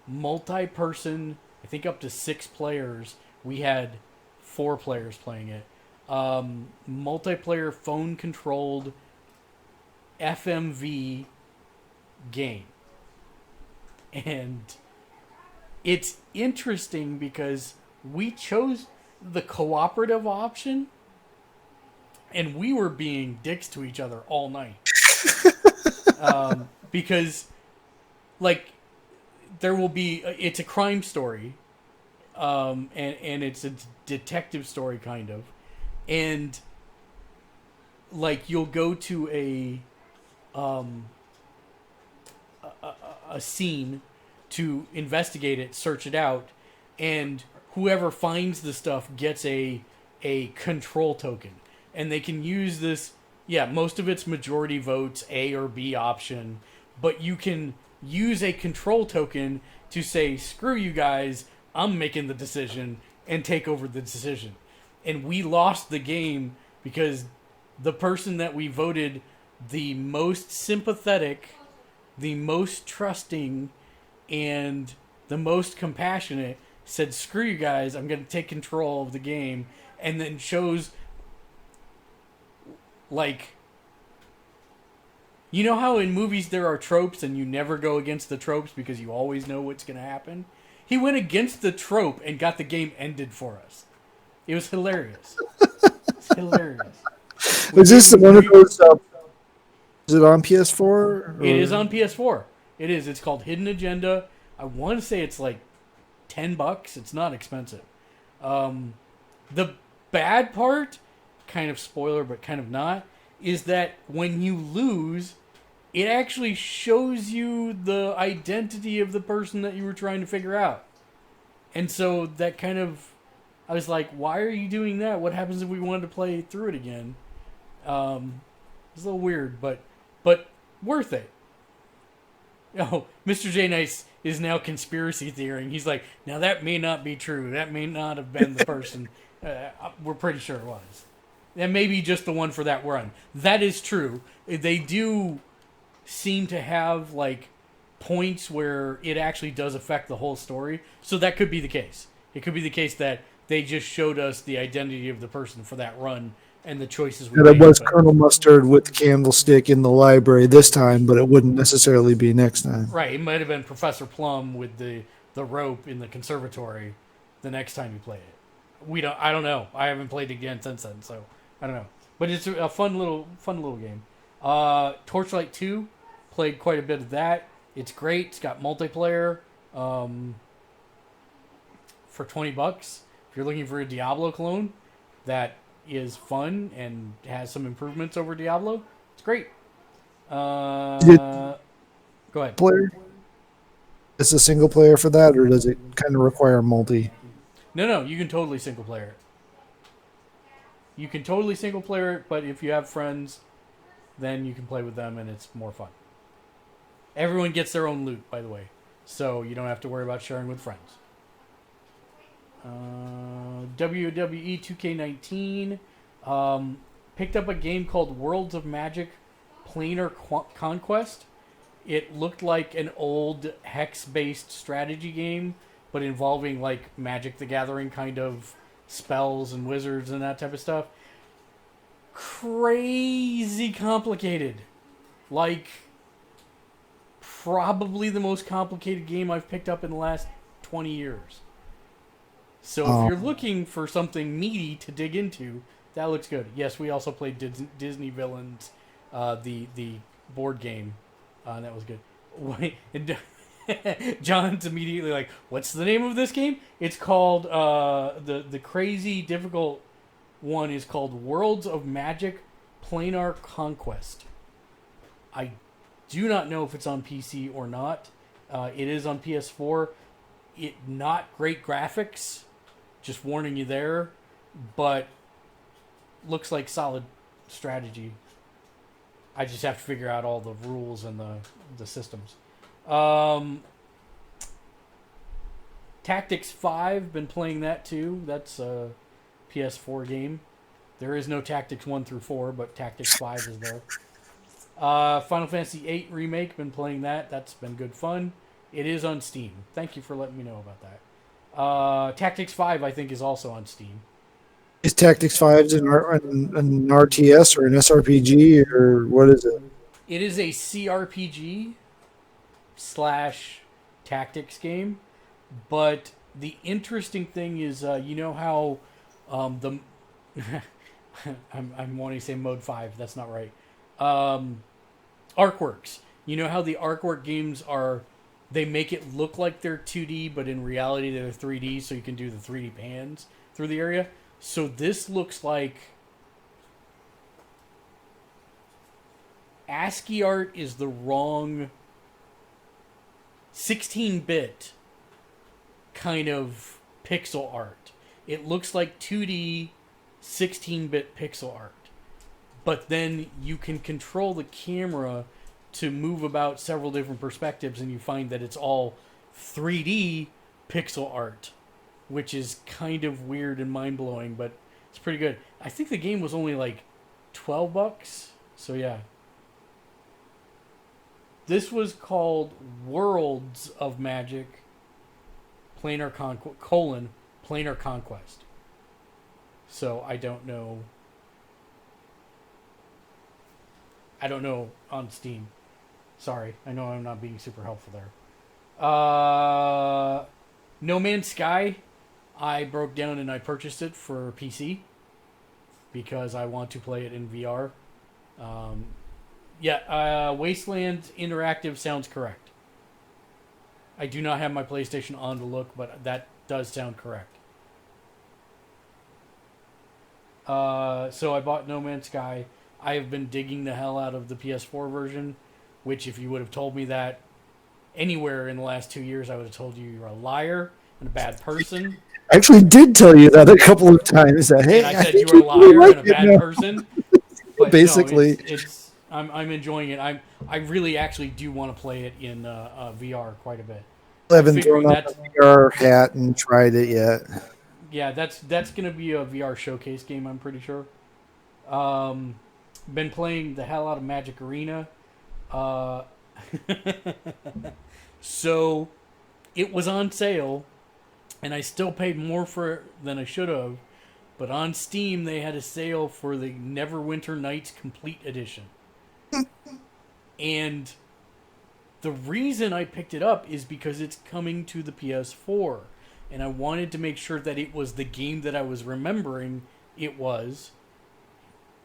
S1: multi-person, I think up to 6 players. We had 4 players playing it. Multiplayer phone-controlled FMV game. And it's interesting because we chose the cooperative option, and we were being dicks to each other all night. Because, like, there will be... It's a crime story, and it's a detective story, kind of. And, like, you'll go to a scene to investigate it, search it out, and whoever finds the stuff gets a control token. And they can use this, most of it's majority votes, A or B option, but you can use a control token to say, screw you guys, I'm making the decision, and take over the decision. And we lost the game because the person that we voted the most sympathetic, the most trusting, and the most compassionate, said, "Screw you guys, I'm going to take control of the game," and then chose, like, you know how in movies there are tropes and you never go against the tropes because you always know what's going to happen? He went against the trope and got the game ended for us. It was hilarious. It's hilarious.
S2: Is this one of those? Is it on PS4? Or?
S1: It is on PS4. It is. It's called Hidden Agenda. I want to say it's like $10. It's not expensive. The bad part, kind of spoiler but kind of not, is that when you lose, it actually shows you the identity of the person that you were trying to figure out. And so that kind of, I was like, why are you doing that? What happens if we wanted to play through it again? It's a little weird, but worth it. Oh, Mr. J Nice is now conspiracy theorying. He's like, now that may not be true. That may not have been the person. We're pretty sure it was. That may be just the one for that run. That is true. They do seem to have like points where it actually does affect the whole story. So that could be the case. It could be the case that they just showed us the identity of the person for that run and the choices we made.
S2: It was Colonel Mustard with the candlestick in the library this time, but it wouldn't necessarily be next time.
S1: Right. It might have been Professor Plum with the rope in the conservatory the next time you play it. I don't know. I haven't played it again since then, so I don't know. But it's a fun little game. Torchlight 2, played quite a bit of that. It's great. It's got multiplayer for $20. If you're looking for a Diablo clone that is fun and has some improvements over Diablo, it's great. Go ahead.
S2: Player? Is a single player for that, or does it kind of require multi?
S1: No, you can totally single player it. You can totally single player it, but if you have friends, then you can play with them and it's more fun. Everyone gets their own loot, by the way, so you don't have to worry about sharing with friends. WWE 2K19 picked up a game called Worlds of Magic Planar Conquest. It looked like an old hex-based strategy game, but involving like Magic the Gathering kind of spells and wizards and that type of stuff. Crazy complicated. Like, probably the most complicated game I've picked up in the last 20 years. So if you're looking for something meaty to dig into, that looks good. Yes, we also played Disney Villains, the board game. That was good. And John's immediately like, what's the name of this game? It's called, the crazy difficult one is called Worlds of Magic Planar Conquest. I do not know if it's on PC or not. It is on PS4. Not great graphics. Just warning you there. But looks like solid strategy. I just have to figure out all the rules and the systems. Tactics 5, been playing that too. That's a PS4 game. There is no Tactics 1 through 4, but Tactics 5 is there. Final Fantasy VIII Remake, been playing that. That's been good fun. It is on Steam. Thank you for letting me know about that. Tactics 5, I think, is also on Steam.
S2: Is Tactics 5 an RTS or an SRPG, or what is it?
S1: It is a CRPG / tactics game. But the interesting thing is, you know how I'm wanting to say Mode 5. That's not right. Artworks. You know how the Artwork games are, they make it look like they're 2D, but in reality they're 3D, so you can do the 3D pans through the area. So this looks like ASCII art is the wrong 16-bit kind of pixel art. It looks like 2D 16-bit pixel art. But then you can control the camera to move about several different perspectives, and you find that it's all 3D pixel art, which is kind of weird and mind-blowing, but it's pretty good. I think the game was only like $12, so yeah. This was called Worlds of Magic Planar Conquest. So I don't know. On Steam. Sorry, I know I'm not being super helpful there. No Man's Sky, I broke down and I purchased it for PC because I want to play it in VR. Wasteland Interactive sounds correct. I do not have my PlayStation on to look, but that does sound correct. So I bought No Man's Sky. I have been digging the hell out of the PS4 version, which if you would have told me that anywhere in the last 2 years, I would have told you you're a liar and a bad person.
S2: I actually did tell you that a couple of times. That, hey,
S1: and I said you were a liar
S2: like
S1: and a bad person. But
S2: basically,
S1: no, I'm enjoying it. I really actually do want to play it in VR quite a bit.
S2: I haven't thrown out the VR hat and tried it yet.
S1: Yeah, that's going to be a VR showcase game, I'm pretty sure. Been playing the hell out of Magic Arena. So it was on sale, and I still paid more for it than I should have. But on Steam, they had a sale for the Neverwinter Nights Complete Edition. And the reason I picked it up is because it's coming to the PS4. And I wanted to make sure that it was the game that I was remembering it was.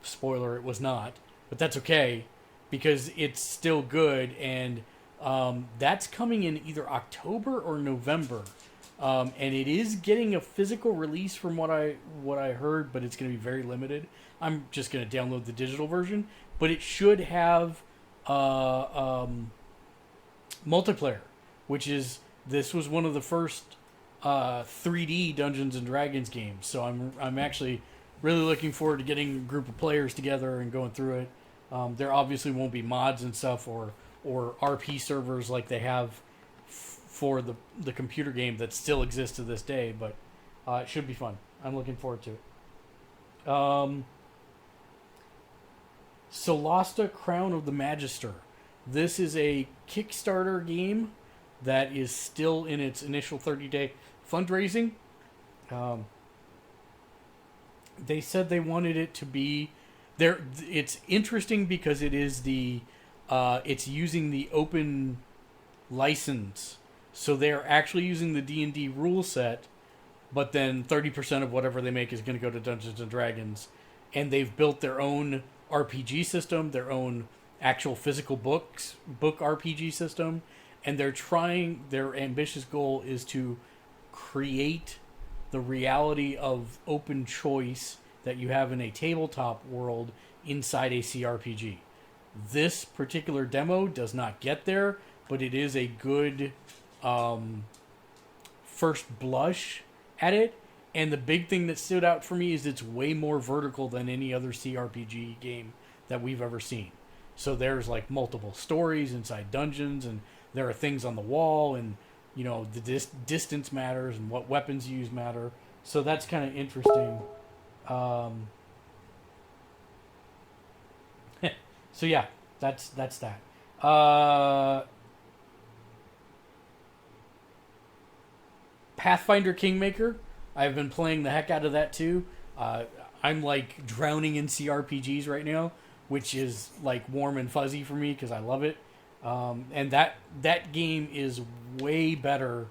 S1: Spoiler, it was not. But that's okay, because it's still good. And that's coming in either October or November. And it is getting a physical release from what I heard, but it's going to be very limited. I'm just going to download the digital version. But it should have multiplayer, this was one of the first 3D Dungeons and Dragons games. So I'm actually really looking forward to getting a group of players together and going through it. There obviously won't be mods and stuff or RP servers like they have for the computer game that still exists to this day, but it should be fun. I'm looking forward to it. Solasta Crown of the Magister. This is a Kickstarter game that is still in its initial 30-day fundraising. They said they wanted it to be there. It's interesting because it is it's using the open license. So they're actually using the D&D rule set, but then 30% of whatever they make is going to go to Dungeons & Dragons. And they've built their own RPG system, their own actual physical book RPG system. And their ambitious goal is to create the reality of open choice that you have in a tabletop world inside a CRPG. This particular demo does not get there, but it is a good first blush at it. And the big thing that stood out for me is it's way more vertical than any other CRPG game that we've ever seen. So there's like multiple stories inside dungeons, and there are things on the wall, and the distance matters and what weapons you use matter. So that's kind of interesting. So yeah, that's that. Pathfinder Kingmaker. I've been playing the heck out of that too. I'm like drowning in CRPGs right now, which is like warm and fuzzy for me because I love it. And that game is way better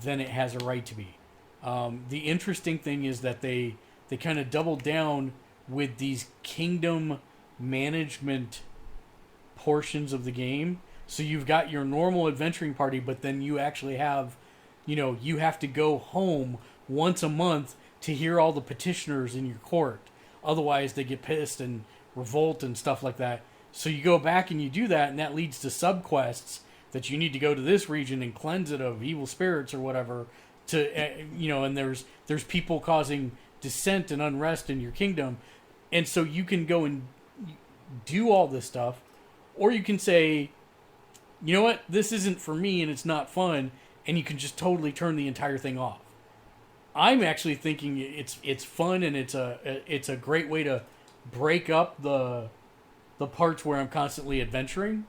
S1: than it has a right to be. The interesting thing is that they kind of doubled down with these kingdom management portions of the game. So you've got your normal adventuring party, but then you actually have, you have to go home once a month to hear all the petitioners in your court. Otherwise, they get pissed and revolt and stuff like that. So you go back and you do that, and that leads to subquests that you need to go to this region and cleanse it of evil spirits or whatever. And there's people causing dissent and unrest in your kingdom, and so you can go and do all this stuff, or you can say, you know what, this isn't for me and it's not fun, and you can just totally turn the entire thing off. I'm actually thinking it's fun, and it's a great way to break up the parts where I'm constantly adventuring.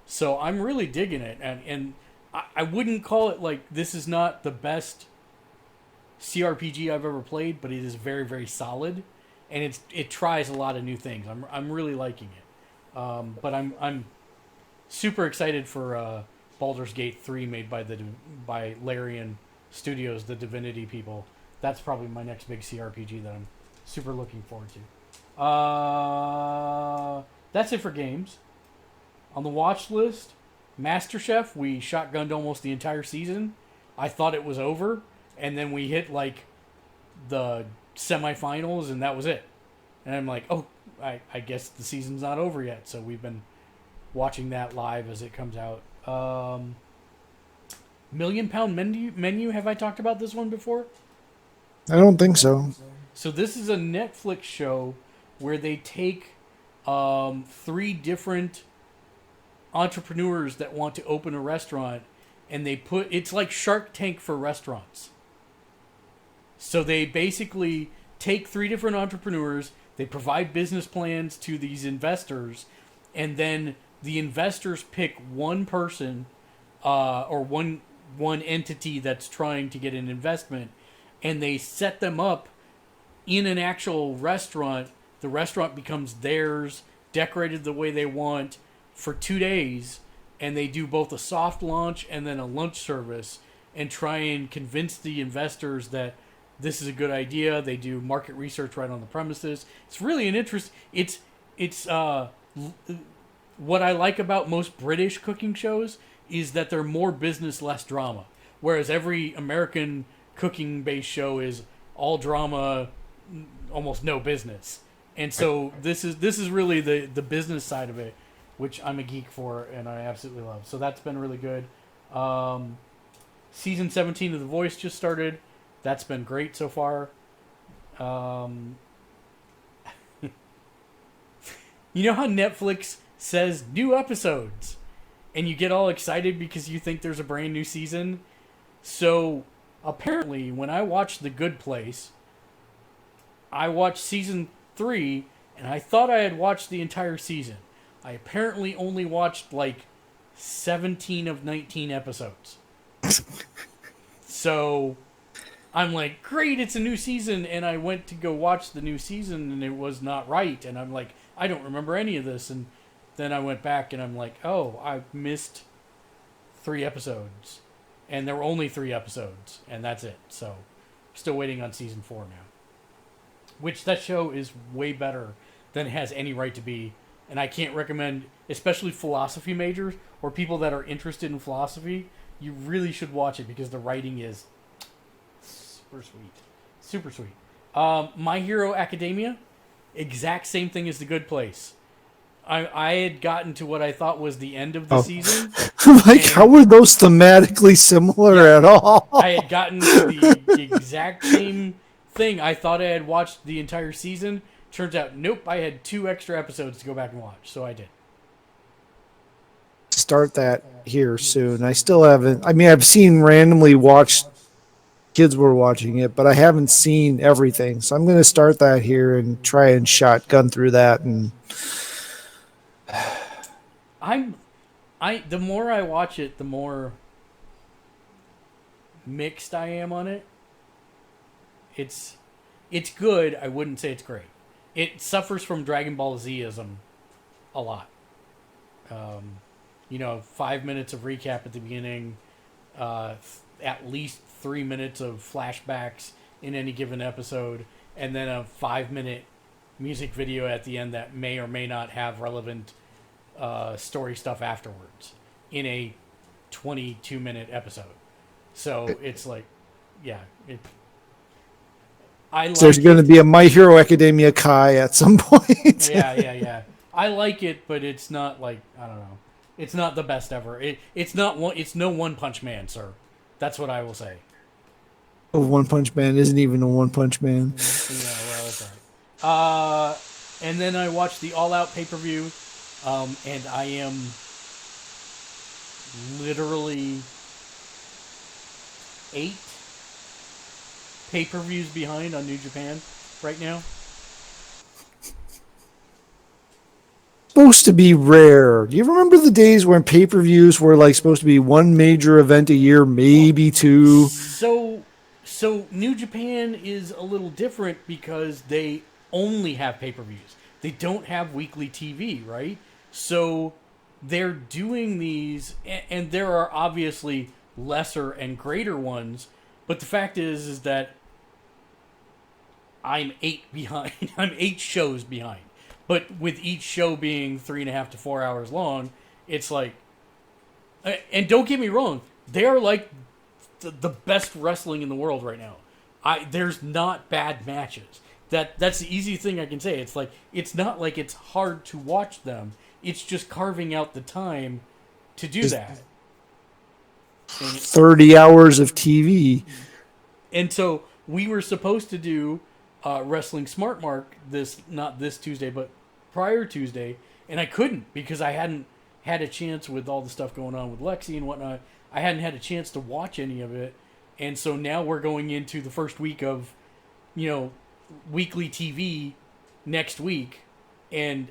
S1: So I'm really digging it, and I wouldn't call it like this is not the best CRPG I've ever played, but it is very, very solid, and it tries a lot of new things. I'm really liking it, but I'm super excited for Baldur's Gate 3 made by Larian Studios, the Divinity people. That's probably my next big CRPG that I'm super looking forward to. That's it for games. On the watch list, MasterChef, we shotgunned almost the entire season. I thought it was over, and then we hit like the semifinals, and that was it. And I'm like, oh, I guess the season's not over yet. So we've been watching that live as it comes out. Million Pound Menu. Have I talked about this one before?
S2: I don't think so.
S1: So this is a Netflix show where they take 3 different entrepreneurs that want to open a restaurant, and it's like Shark Tank for restaurants. So they basically take 3 different entrepreneurs, they provide business plans to these investors, and then the investors pick one person or one entity that's trying to get an investment, and they set them up in an actual restaurant. The restaurant becomes theirs, decorated the way they want, for 2 days, and they do both a soft launch and then a lunch service and try and convince the investors that this is a good idea. They do market research right on the premises. It's really an interest. It's what I like about most British cooking shows is that they're more business, less drama. Whereas every American cooking-based show is all drama, almost no business. And so this is really the business side of it, which I'm a geek for and I absolutely love. So that's been really good. Season 17 of The Voice just started. That's been great so far. You know how Netflix says new episodes and you get all excited because you think there's a brand new season? So apparently when I watched The Good Place, I watched season 3 and I thought I had watched the entire season. I apparently only watched like 17 of 19 episodes. So I'm like, great, it's a new season. And I went to go watch the new season and it was not right. And I'm like, I don't remember any of this. And then I went back and I'm like, oh, I missed 3 episodes. And there were only 3 episodes. And that's it. So still waiting on season 4 now. Which that show is way better than it has any right to be. And I can't recommend, especially philosophy majors or people that are interested in philosophy, you really should watch it because the writing is super sweet. Super sweet. My Hero Academia, exact same thing as The Good Place. I had gotten to what I thought was the end of the season.
S2: Like, how were those thematically similar at all?
S1: I had gotten to the exact same thing. I thought I had watched the entire season. Turns out, nope, I had 2 extra episodes to go back and watch, so I did.
S2: Start that here soon. I still haven't. I mean, I've seen randomly watched, kids were watching it, but I haven't seen everything. So I'm going to start that here and try and shotgun through that. And
S1: the more I watch it, the more mixed I am on it. It's good. I wouldn't say it's great. It suffers from Dragon Ball Z-ism a lot. 5 minutes of recap at the beginning, at least 3 minutes of flashbacks in any given episode, and then a 5-minute music video at the end that may or may not have relevant story stuff afterwards in a 22-minute episode. So it's like, yeah,
S2: there's going to be a My Hero Academia Kai at some point.
S1: Yeah. I like it, but it's not like, I don't know. It's not the best ever. It's no One Punch Man, sir. That's what I will say.
S2: One Punch Man isn't even a One Punch Man.
S1: Yeah, well, that's all right. And then I watched the All Out pay-per-view, and I am literally 8 pay-per-views behind on New Japan right now.
S2: supposed to be rare. Do you remember the days when pay-per-views were like supposed to be one major event a year, maybe two?
S1: So New Japan is a little different because they only have pay-per-views. They don't have weekly TV, right? So they're doing these, and there are obviously lesser and greater ones. But the fact is that I'm 8 behind. I'm 8 shows behind. But with each show being 3.5 to 4 hours long, it's like, and don't get me wrong, they are like the best wrestling in the world right now. There's not bad matches. That's the easy thing I can say. It's like it's not like it's hard to watch them. It's just carving out the time to do that.
S2: 30 hours of TV.
S1: And so we were supposed to do Wrestling Smart Mark not this Tuesday, but prior Tuesday, and I couldn't because I hadn't had a chance with all the stuff going on with Lexi and whatnot. I hadn't had a chance to watch any of it, and so now we're going into the first week of, weekly TV next week, and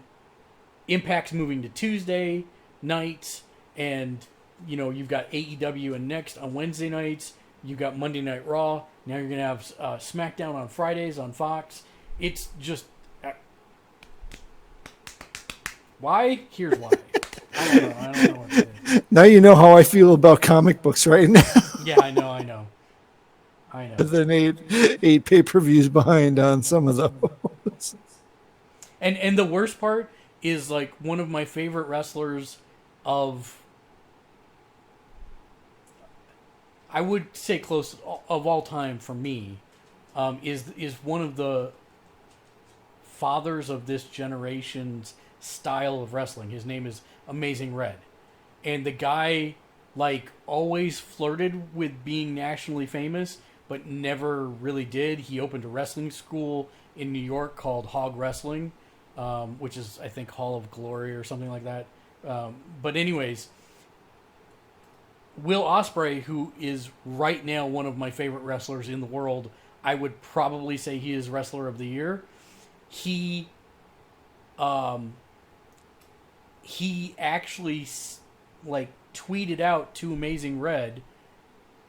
S1: Impact's moving to Tuesday nights, and you've got AEW and Next on Wednesday nights. You've got Monday Night Raw. Now you're gonna have SmackDown on Fridays on Fox. It's just why? Here's why. I don't know what to say.
S2: Now you know how I feel about comic books right now.
S1: Yeah, I know.
S2: Than eight pay-per-views behind on some of those.
S1: And the worst part is like one of my favorite wrestlers of, I would say close of all time for me, is one of the fathers of this generation's style of wrestling. His name is Amazing Red. And the guy like always flirted with being nationally famous, but never really did. He opened a wrestling school in New York called Hog Wrestling, which is, I think, Hall of Glory or something like that. But anyways, Will Ospreay, who is right now one of my favorite wrestlers in the world, I would probably say he is Wrestler of the Year. He actually like tweeted out to Amazing Red,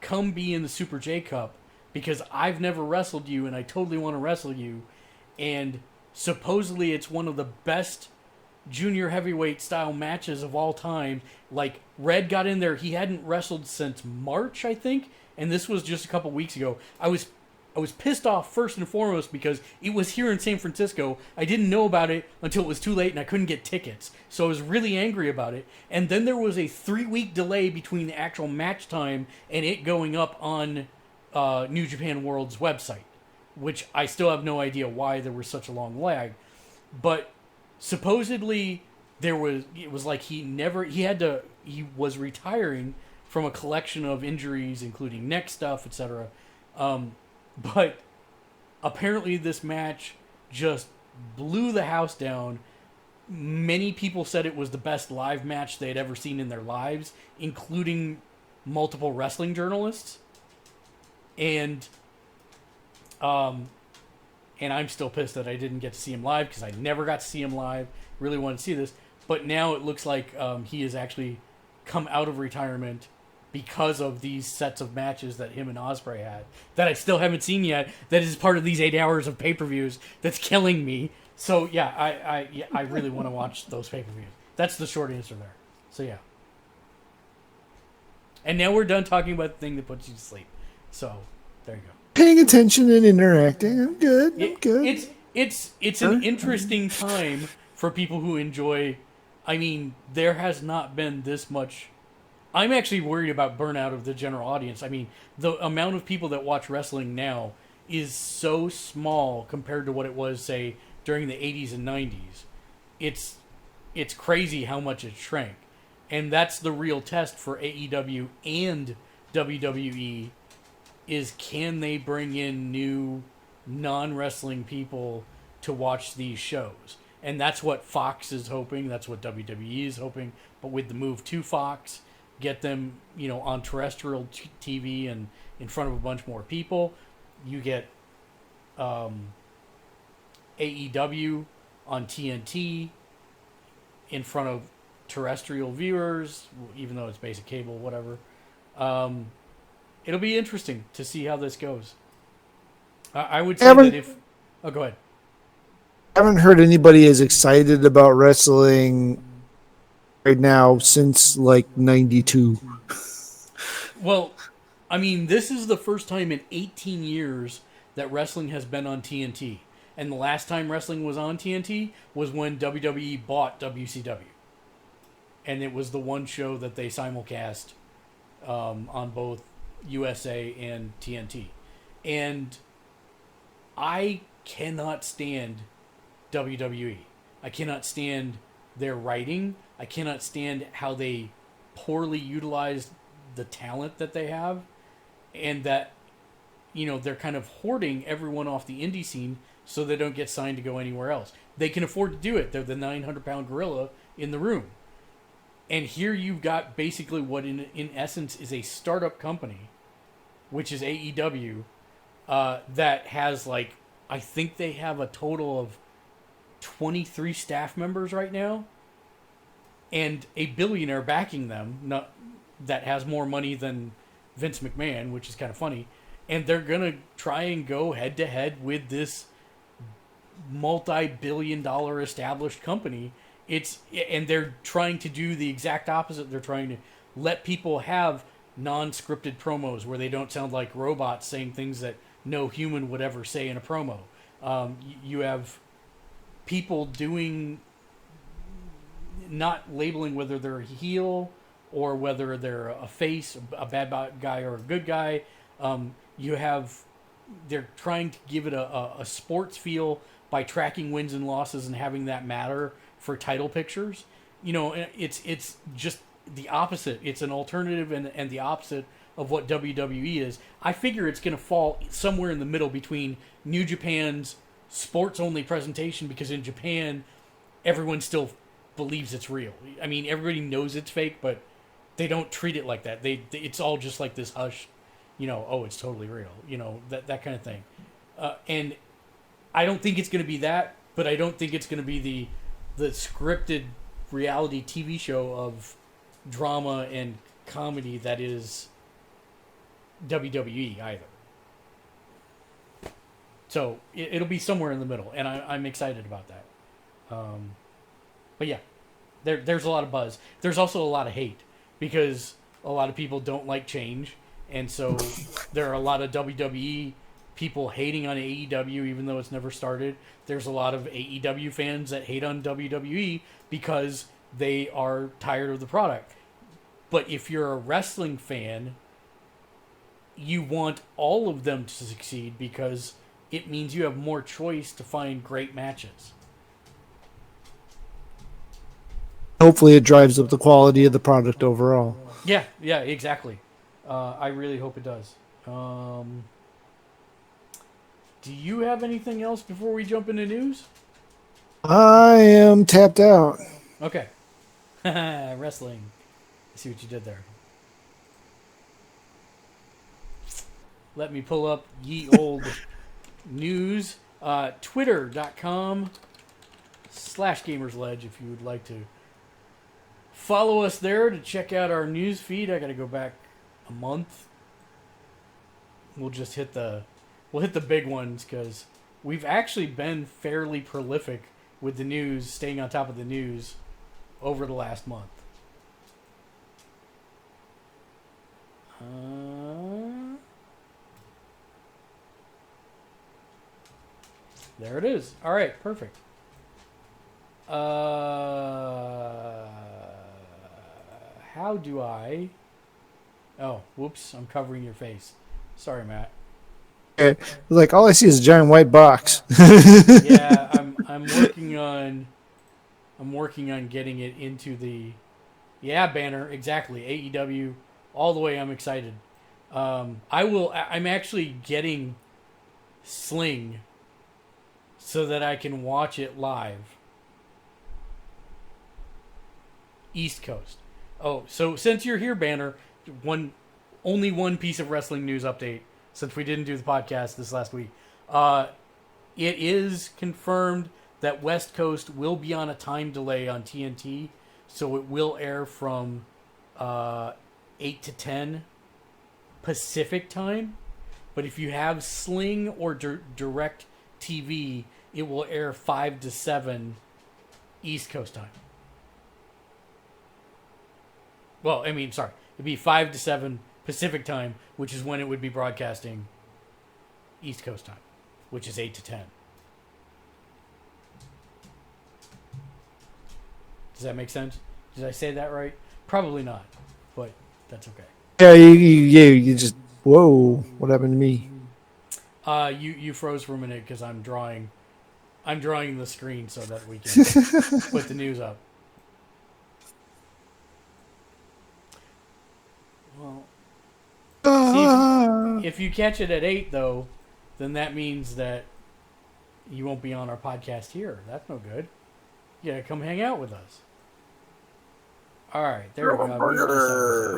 S1: "Come be in the Super J Cup because I've never wrestled you and I totally want to wrestle you." And supposedly it's one of the best junior heavyweight style matches of all time. Like, Red got in there. He hadn't wrestled since March, I think, and this was just a couple weeks ago. I was pissed off first and foremost because it was here in San Francisco. I didn't know about it until it was too late and I couldn't get tickets. So I was really angry about it. And then there was a 3-week delay between the actual match time and it going up on New Japan World's website, which I still have no idea why there was such a long lag. But supposedly it was like he was retiring from a collection of injuries, including neck stuff, etc. But apparently this match just blew the house down. Many people said it was the best live match they had ever seen in their lives, including multiple wrestling journalists. And I'm still pissed that I didn't get to see him live because I never got to see him live. Really wanted to see this. But now it looks like he has actually come out of retirement because of these sets of matches that him and Ospreay had that I still haven't seen yet. That is part of these 8 hours of pay-per-views that's killing me. So yeah, I really want to watch those pay-per-views. That's the short answer there. So yeah. And now we're done talking about the thing that puts you to sleep. So there you go.
S2: Paying attention and interacting. I'm good.
S1: It's an interesting time for people who enjoy. I mean, there has not been this much. I'm actually worried about burnout of the general audience. I mean, the amount of people that watch wrestling now is so small compared to what it was, say, during the 80s and 90s. It's crazy how much it shrank. And that's the real test for AEW and WWE is, can they bring in new non-wrestling people to watch these shows? And that's what Fox is hoping. That's what WWE is hoping. But with the move to Fox, get them, on terrestrial TV and in front of a bunch more people. You get AEW on TNT, in front of terrestrial viewers, even though it's basic cable, whatever. It'll be interesting to see how this goes. I would say that if... Oh, go ahead.
S2: I haven't heard anybody as excited about wrestling right now since like 92.
S1: Well, I mean, this is the first time in 18 years that wrestling has been on TNT. And the last time wrestling was on TNT was when WWE bought WCW. And it was the one show that they simulcast on both USA and TNT. And I cannot stand WWE. I cannot stand their writing. I cannot stand how they poorly utilize the talent that they have, and that, you know, they're kind of hoarding everyone off the indie scene so they don't get signed to go anywhere else. They can afford to do it. They're the 900-pound gorilla in the room. And here you've got basically what in essence is a startup company, which is AEW, that has, like, I think they have a total of 23 staff members right now, and a billionaire backing them, that has more money than Vince McMahon, which is kind of funny. And they're going to try and go head-to-head with this multi-billion-dollar established company. And they're trying to do the exact opposite. They're trying to let people have non-scripted promos where they don't sound like robots saying things that no human would ever say in a promo. You have people not labeling whether they're a heel or whether they're a face, a bad guy or a good guy. They're trying to give it a sports feel by tracking wins and losses and having that matter for title pictures. You know, it's just the opposite. It's an alternative and the opposite of what WWE is. I figure it's going to fall somewhere in the middle between New Japan's sports-only presentation, because in Japan, everyone still believes it's real. I mean, everybody knows it's fake, but they don't treat it like that. It's all just like this hush, you know, oh, it's totally real, you know, that kind of thing. And I don't think it's going to be that, but I don't think it's going to be the scripted reality TV show of drama and comedy that is WWE either. So it'll be somewhere in the middle, and I'm excited about that. But yeah, there's a lot of buzz. There's also a lot of hate, because a lot of people don't like change, and so there are a lot of WWE people hating on AEW even though it's never started. There's a lot of AEW fans that hate on WWE because they are tired of the product. But if you're a wrestling fan, you want all of them to succeed because it means you have more choice to find great matches.
S2: Hopefully it drives up the quality of the product overall.
S1: Yeah, exactly. I really hope it does. Do you have anything else before we jump into news?
S2: I am tapped out.
S1: Okay. Wrestling. I see what you did there. Let me pull up ye old news. Twitter.com/Gamersledge if you would like to follow us there to check out our news feed. I got to go back a month. We'll just hit the big ones because we've actually been fairly prolific with the news, staying on top of the news over the last month. There it is. All right, perfect. How do I... Oh, whoops, I'm covering your face. Sorry, Matt.
S2: Like, all I see is a giant white box.
S1: Yeah, I'm working on getting it into the banner, exactly. AEW all the way. I'm excited. I'm actually getting Sling so that I can watch it live. East Coast. Oh, so since you're here, Banner, only one piece of wrestling news update since we didn't do the podcast this last week. It is confirmed that West Coast will be on a time delay on TNT, so it will air from 8 to 10 Pacific time. But if you have Sling or Direct TV, it will air 5 to 7 East Coast time. Well, I mean, sorry. It'd be 5 to 7 Pacific time, which is when it would be broadcasting East Coast time, which is 8 to 10. Does that make sense? Did I say that right? Probably not, but that's okay.
S2: Yeah, you just, whoa, what happened to me?
S1: You froze for a minute because I'm drawing the screen so that we can put the news up. Well, see, if you catch it at 8 though, then that means that you won't be on our podcast here. That's no good. You gotta come hang out with us. All right, there we go.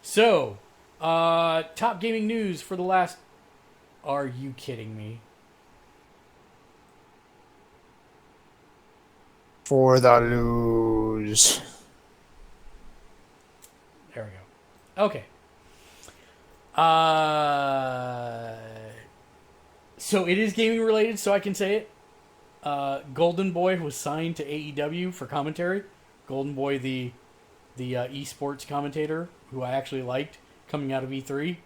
S1: So, top gaming news for the last. Are you kidding me?
S2: For the lose.
S1: There we go. Okay. So it is gaming related, so I can say it. Golden Boy was signed to AEW for commentary. Golden Boy, the esports commentator, who I actually liked coming out of E3.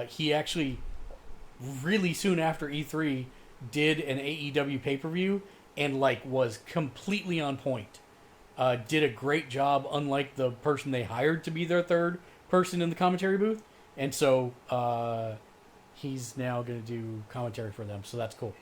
S1: He actually, really soon after E3, did an AEW pay-per-view and was completely on point. Did a great job, unlike the person they hired to be their third person in the commentary booth. And so he's now going to do commentary for them, so that's cool.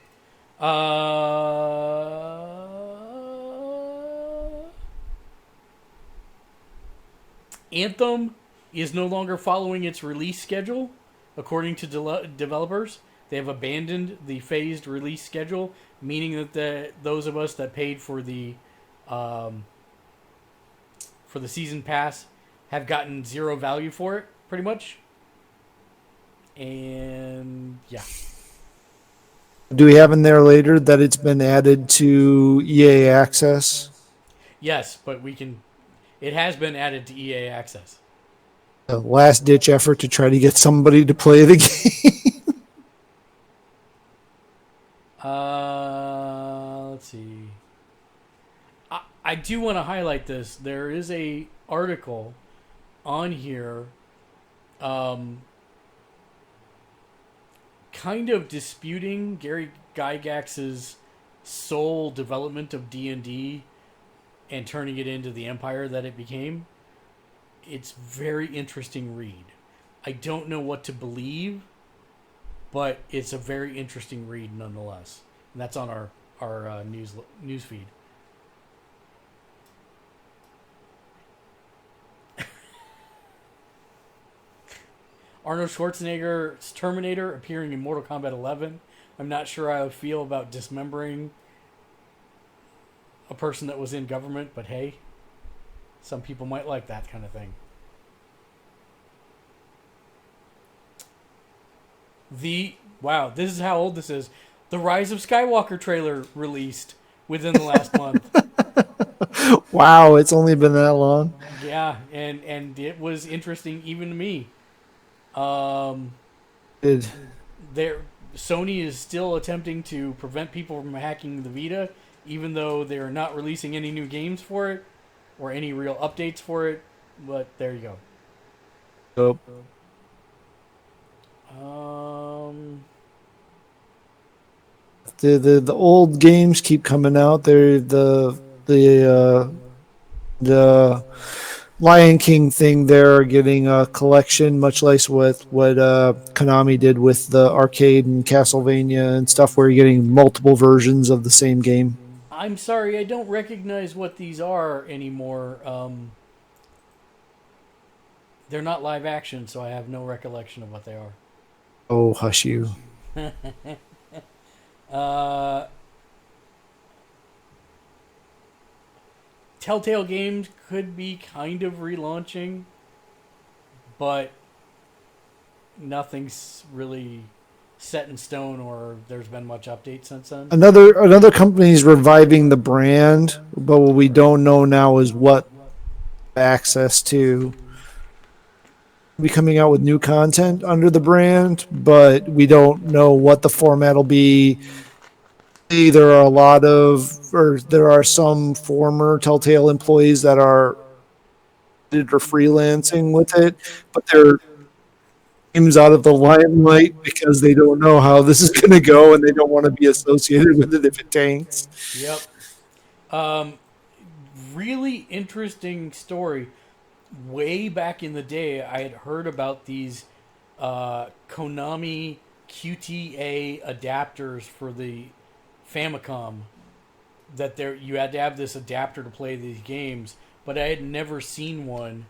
S1: Anthem is no longer following its release schedule. According to developers, they have abandoned the phased release schedule, meaning that those of us that paid for the season pass have gotten zero value for it, pretty much. And yeah.
S2: Do we have in there later that it's been added to EA Access?
S1: Yes, but it has been added to EA Access.
S2: A last-ditch effort to try to get somebody to play the game.
S1: Let's see. I do want to highlight this. There is a article on here kind of disputing Gary Gygax's sole development of D&D and turning it into the empire that it became. It's very interesting read. I don't know what to believe, but it's a very interesting read nonetheless. And that's on our news feed. Arnold Schwarzenegger's Terminator appearing in Mortal Kombat 11. I'm not sure how I would feel about dismembering a person that was in government, but hey, some people might like that kind of thing. Wow, this is how old this is. The Rise of Skywalker trailer released within the last month.
S2: Wow, it's only been that long.
S1: Yeah, and it was interesting even to me. Sony is still attempting to prevent people from hacking the Vita, even though they are not releasing any new games for it or any real updates for it. But there you go.
S2: The old games keep coming out. They're the Lion King thing. They're getting a collection, much like what Konami did with the arcade and Castlevania and stuff, where you're getting multiple versions of the same game.
S1: I'm sorry, I don't recognize what these are anymore. They're not live action, so I have no recollection of what they are.
S2: Oh, hush you.
S1: Telltale Games could be kind of relaunching, but nothing's really set in stone or there's been much update since then.
S2: Another company is reviving the brand, but what we don't know now is what access to be coming out with new content under the brand, but we don't know what the format will be. There are a lot of, or there are some former Telltale employees that are or freelancing with it, but they're names out of the limelight because they don't know how this is going to go and they don't want to be associated with it if it tanks.
S1: Yep. Um, really interesting story. Way back in the day, I had heard about these Konami QTA adapters for the Famicom. That there, you had to have this adapter to play these games, but I had never seen one,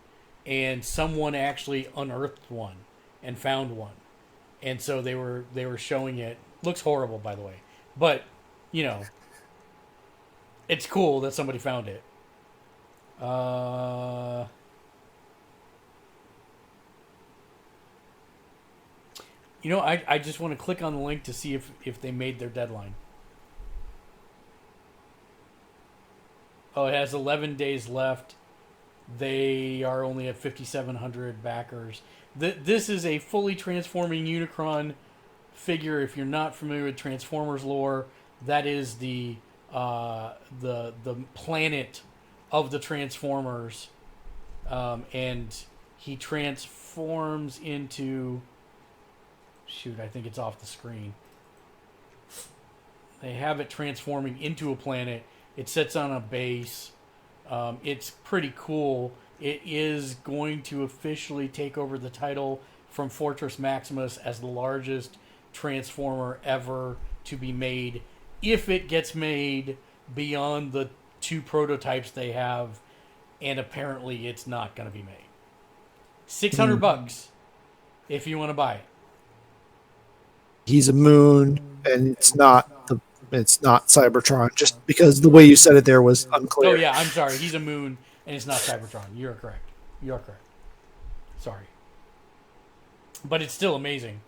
S1: and someone actually unearthed one and found one, and so they were showing it. Looks horrible, by the way, but you know, it's cool that somebody found it. Uh, I just want to click on the link to see if they made their deadline. Oh, it has 11 days left. They are only at 5,700 backers. This is a fully transforming Unicron figure. If you're not familiar with Transformers lore, that is the planet of the Transformers, and he transforms into. Shoot, I think it's off the screen. They have it transforming into a planet. It sits on a base. It's pretty cool. It is going to officially take over the title from Fortress Maximus as the largest Transformer ever to be made, if it gets made beyond the 2 prototypes they have, and apparently it's not going to be made. $600 if you want to buy it.
S2: He's a moon, and it's not Cybertron. Just because the way you said it there was unclear.
S1: Oh yeah, I'm sorry. He's a moon, and it's not Cybertron. You're correct. You're correct. Sorry, but it's still amazing.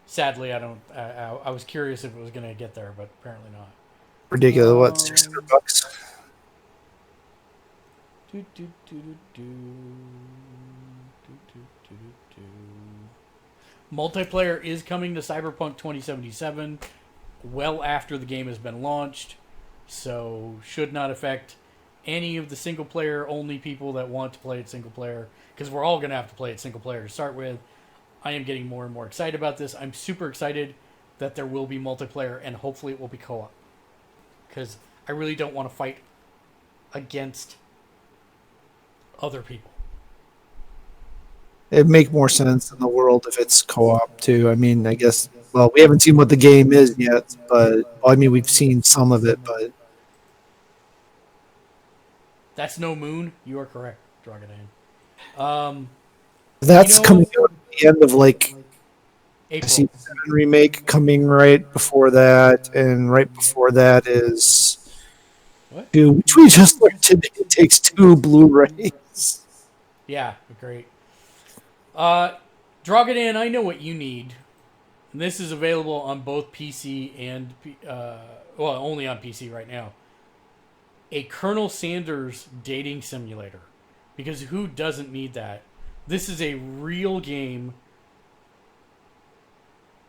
S1: Sadly, I don't. I was curious if it was going to get there, but apparently not.
S2: Ridiculous. What, $600?
S1: Do, do, do, do, do. Do, do, do, do, do. Multiplayer is coming to Cyberpunk 2077 well after the game has been launched, so should not affect any of the single player only people that want to play it single player, because we're all going to have to play it single player to start with. I am getting more and more excited about this. I'm super excited that there will be multiplayer, and hopefully it will be co-op, because I really don't want to fight against other people.
S2: It'd make more sense in the world if it's co-op too. I mean, I guess. Well, we haven't seen what the game is yet, but I mean, we've seen some of it. But
S1: That's no moon. You are correct, Drogodan.
S2: that's coming out at the end of like
S1: April.
S2: Season 7 remake coming right before that, and right before that is
S1: What?
S2: which we just learned today. It takes 2 Blu-rays.
S1: Yeah, great. Drogodan, I know what you need. And this is available on both PC and only on PC right now. A Colonel Sanders dating simulator, because who doesn't need that? This is a real game,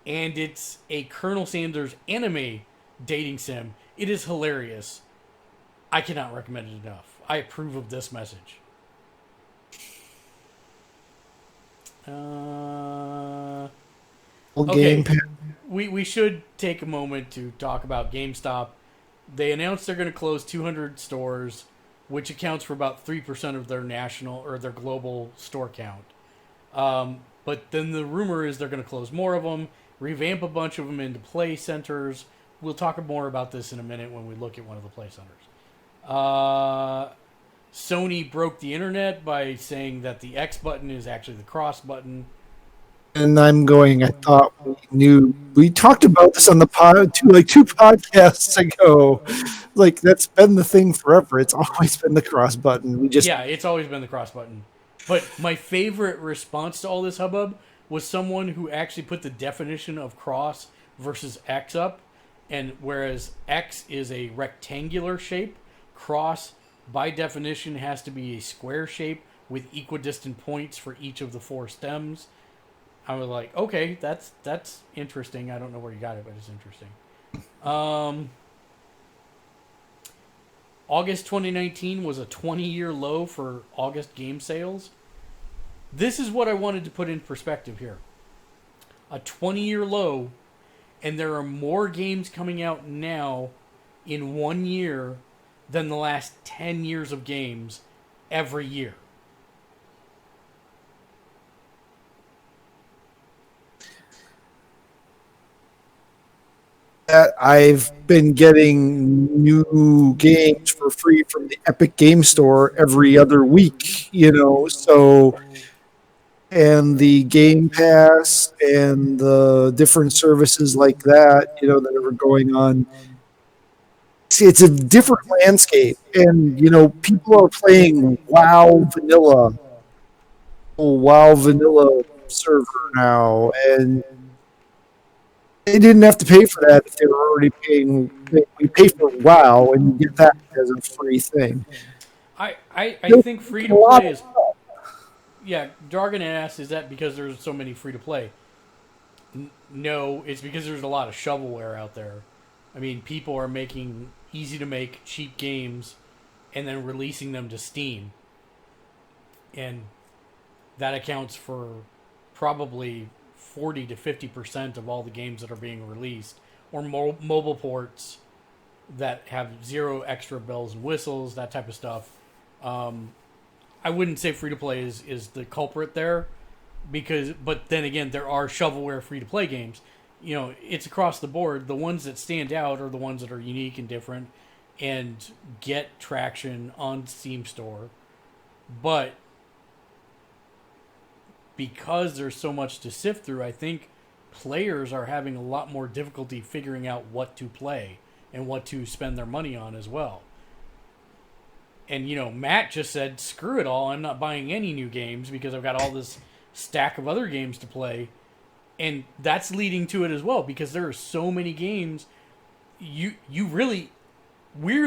S1: and it's a Colonel Sanders anime dating sim. It is hilarious. I cannot recommend it enough. I approve of this message. Okay, we should take a moment to talk about GameStop. They announced they're going to close 200 stores, which accounts for about 3% of their national or their global store count. But then the rumor is they're going to close more of them, revamp a bunch of them into play centers. We'll talk more about this in a minute when we look at one of the play centers. Sony broke the internet by saying that the X button is actually the cross button.
S2: And I thought we knew. We talked about this on the pod, 2 podcasts ago. Like, that's been the thing forever. It's always been the cross button.
S1: Yeah, it's always been the cross button. But my favorite response to all this hubbub was someone who actually put the definition of cross versus X up, and whereas X is a rectangular shape, cross by definition has to be a square shape with equidistant points for each of the 4 stems. I was like, okay, that's interesting. I don't know where you got it, but it's interesting. August 2019 was a 20-year low for August game sales. This is what I wanted to put in perspective here. A 20-year low, and there are more games coming out now in 1 year than the last 10 years of games every year.
S2: That I've been getting new games for free from the Epic Game Store every other week, so and the Game Pass and the different services like that, that are going on. See, it's a different landscape, and people are playing WoW Vanilla server now, and they didn't have to pay for that if they were already paying. We pay for WoW, and you get that as a free thing.
S1: I think free to play is. Yeah, Jargon asks, is that because there's so many free to play? No, it's because there's a lot of shovelware out there. I mean, people are making easy to make, cheap games and then releasing them to Steam. And that accounts for probably 40 to 50% of all the games that are being released. Or mobile ports that have zero extra bells and whistles, that type of stuff. I wouldn't say free to play is the culprit there, but then again, there are shovelware free to play games. It's across the board. The ones that stand out are the ones that are unique and different and get traction on Steam Store. But because there's so much to sift through, I think players are having a lot more difficulty figuring out what to play and what to spend their money on as well. And, Matt just said, screw it all, I'm not buying any new games because I've got all this stack of other games to play. And that's leading to it as well, because there are so many games. We're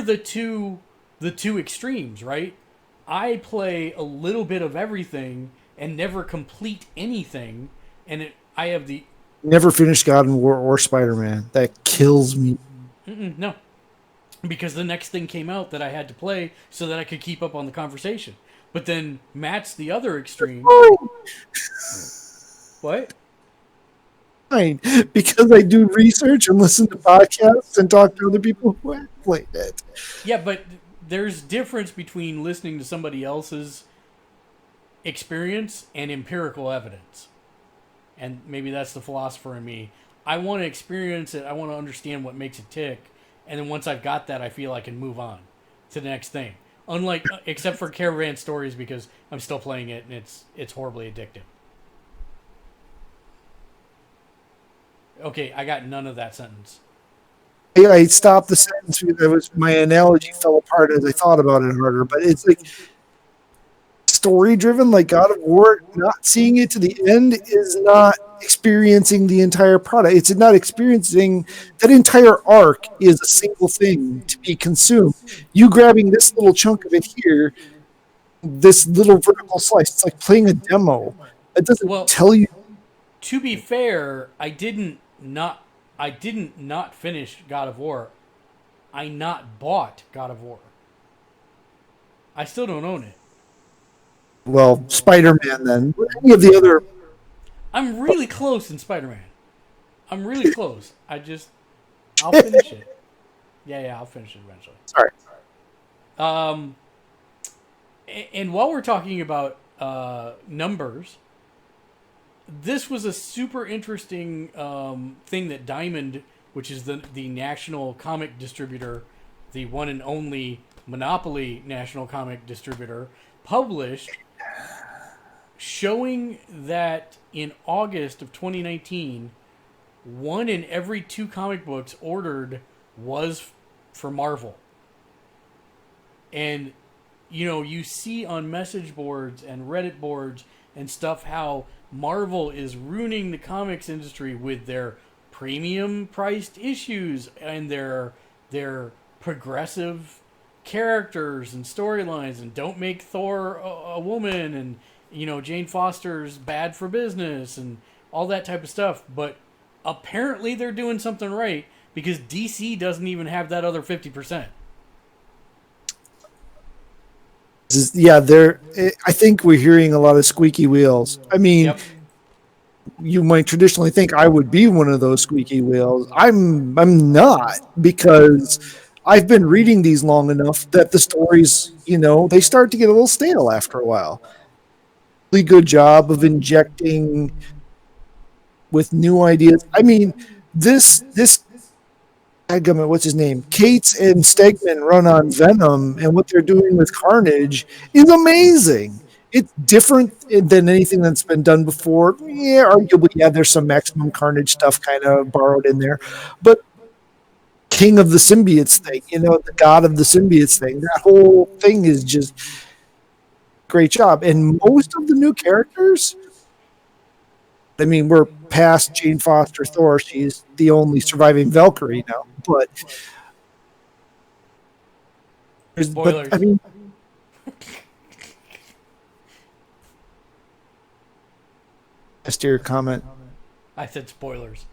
S1: the two extremes, right? I play a little bit of everything and never complete anything. And I have the...
S2: Never finished God of War or Spider-Man. That kills me.
S1: No. Because the next thing came out that I had to play so that I could keep up on the conversation. But then Matt's the other extreme. What?
S2: Fine. Because I do research and listen to podcasts and talk to other people who have played it.
S1: Yeah, but there's difference between listening to somebody else's experience and empirical evidence. And maybe that's the philosopher in me. I want to experience it. I want to understand what makes it tick. And then once I've got that, I feel I can move on to the next thing. Except for Caravan Stories, because I'm still playing it and it's horribly addictive. Okay, I got none of that sentence.
S2: Yeah, I stopped the sentence because my analogy fell apart as I thought about it harder. But it's like story driven, like God of War. Not seeing it to the end is not experiencing the entire product. It's not experiencing that entire arc is a single thing to be consumed. You grabbing this little chunk of it here, this little vertical slice. It's like playing a demo. It doesn't tell you.
S1: To be fair, I didn't not finish God of War. I not bought God of War. I still don't own it.
S2: Well, Spider-Man then. Any of the other.
S1: I'm really close in Spider-Man. I'm really close. I'll finish it. Yeah, I'll finish it eventually.
S2: Sorry.
S1: And while we're talking about numbers, this was a super interesting thing that Diamond, which is the national comic distributor, the one and only Monopoly national comic distributor, published, showing that in August of 2019, 1 in every 2 comic books ordered was for Marvel. And, you see on message boards and Reddit boards and stuff how Marvel is ruining the comics industry with their premium priced issues and their progressive characters and storylines, and don't make Thor a woman, and Jane Foster's bad for business and all that type of stuff. But apparently they're doing something right, because DC doesn't even have that other 50%.
S2: Yeah, there. I think we're hearing a lot of squeaky wheels. I mean,
S1: Yep.
S2: you might traditionally think I would be one of those squeaky wheels. I'm not, because I've been reading these long enough that the stories, they start to get a little stale after a while. Really good job of injecting with new ideas. I mean, this what's his name? Cates and Stegman run on Venom, and what they're doing with Carnage is amazing. It's different than anything that's been done before. Yeah, arguably, yeah, there's some Maximum Carnage stuff kind of borrowed in there, but King of the Symbiotes thing, the God of the Symbiotes thing, that whole thing is just great job. And most of the new characters, I mean, we're past Jane Foster Thor. She's the only surviving Valkyrie now. But
S1: Spoilers.
S2: I mean, as to your comment,
S1: I said spoilers.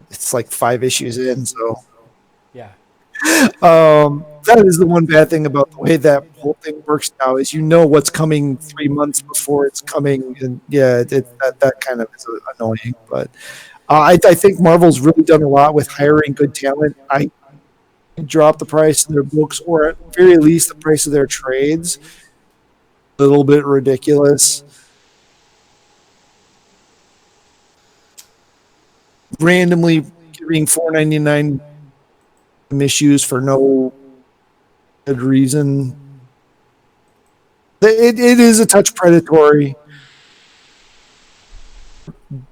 S2: it's like 5 issues in. So
S1: Yeah.
S2: that is the one bad thing about the way that whole thing works now, is what's coming 3 months before it's coming. And yeah, that kind of is annoying. But I think Marvel's really done a lot with hiring good talent. I drop the price of their books, or at very least the price of their trades. A little bit ridiculous. Randomly giving $4.99 issues for no good reason. It is a touch predatory.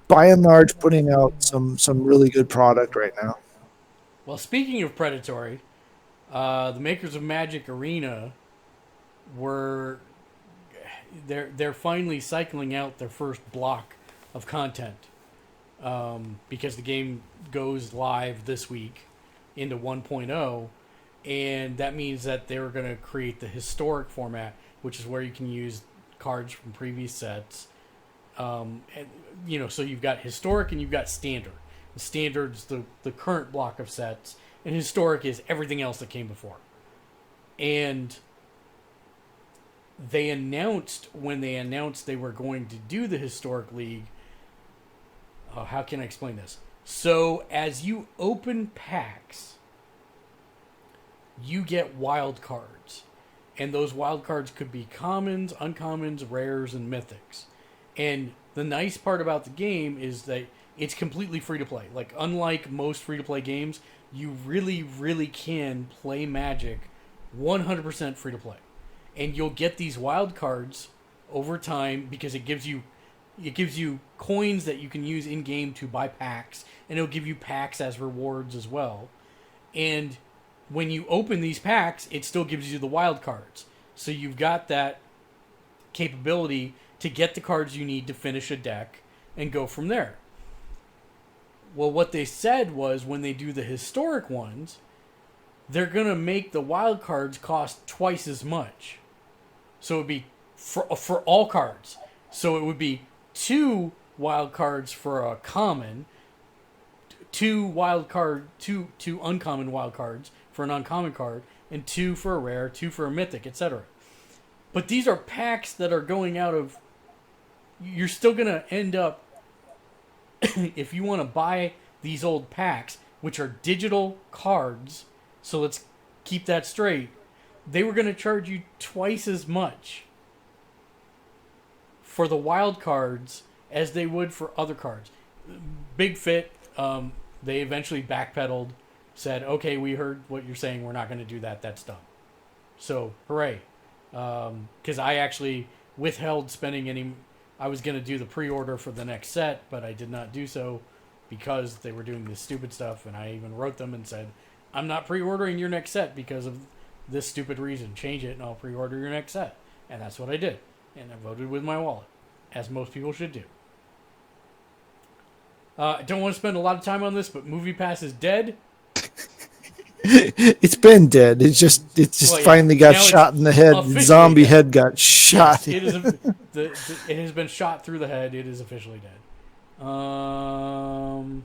S2: By and large, putting out some really good product right now.
S1: Well, speaking of predatory, the makers of Magic Arena they're finally cycling out their first block of content, because the game goes live this week into 1.0, and that means that they're going to create the historic format, which is where you can use cards from previous sets. And, so you've got historic and you've got standard. The standard's the current block of sets, and historic is everything else that came before. And they announced, when they announced they were going to do the historic league, how can I explain this? So as you open packs, you get wild cards, and those wild cards could be commons, uncommons, rares, and mythics. And the nice part about the game is that it's completely free to play. Like, unlike most free to play games, you really, really can play Magic 100% free to play. And you'll get these wild cards over time, because it gives you coins that you can use in game to buy packs, and it'll give you packs as rewards as well. And when you open these packs, it still gives you the wild cards. So you've got that capability to get the cards you need to finish a deck and go from there. Well, what they said was, when they do the historic ones, they're going to make the wild cards cost twice as much. So it would be for all cards. So it would be 2 wild cards for a common, 2 uncommon wild cards for an uncommon card, and 2 for a rare, 2 for a mythic, etc. But these are packs that are going out of... You're still going to end up, if you want to buy these old packs, which are digital cards, so let's keep that straight, they were going to charge you twice as much for the wild cards as they would for other cards. Big Fit, they eventually backpedaled, said, okay, we heard what you're saying, we're not going to do that, that's dumb. So, hooray. Because I actually withheld spending any... I was going to do the pre-order for the next set, but I did not do so because they were doing this stupid stuff, and I even wrote them and said, I'm not pre-ordering your next set because of this stupid reason. Change it and I'll pre-order your next set. And that's what I did. And I voted with my wallet. as most people should do. I don't want to spend a lot of time on this, but MoviePass is dead.
S2: It's been dead. It's
S1: Well, yeah.
S2: finally got
S1: Now it's
S2: shot in the head.
S1: officially
S2: Zombie
S1: dead.
S2: head got shot.
S1: It is. It has been shot through the head. It is officially dead. Oh,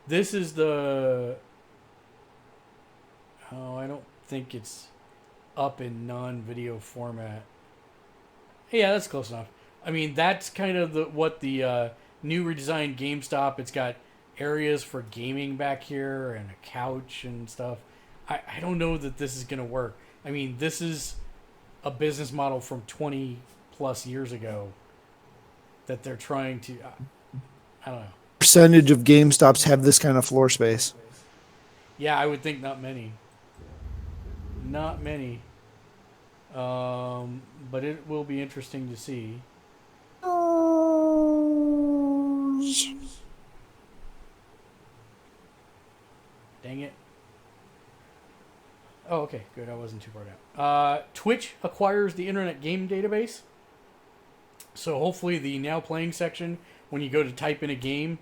S1: this is the. Oh, I don't think it's up in non-video format. Yeah, that's close enough. I mean, that's kind of what the new redesigned GameStop. It's got areas for gaming back here and a couch and stuff. I don't know that this is going to work. I mean, this is a business model from 20 plus years ago that they're trying to. I don't know.
S2: Percentage of GameStops have this kind of floor space?
S1: Yeah, I would think not many. Not many. But it will be interesting to see. Dang it. Oh, okay, good. I wasn't too far down. Twitch acquires the Internet Game Database. So hopefully the Now Playing section, when you go to type in a game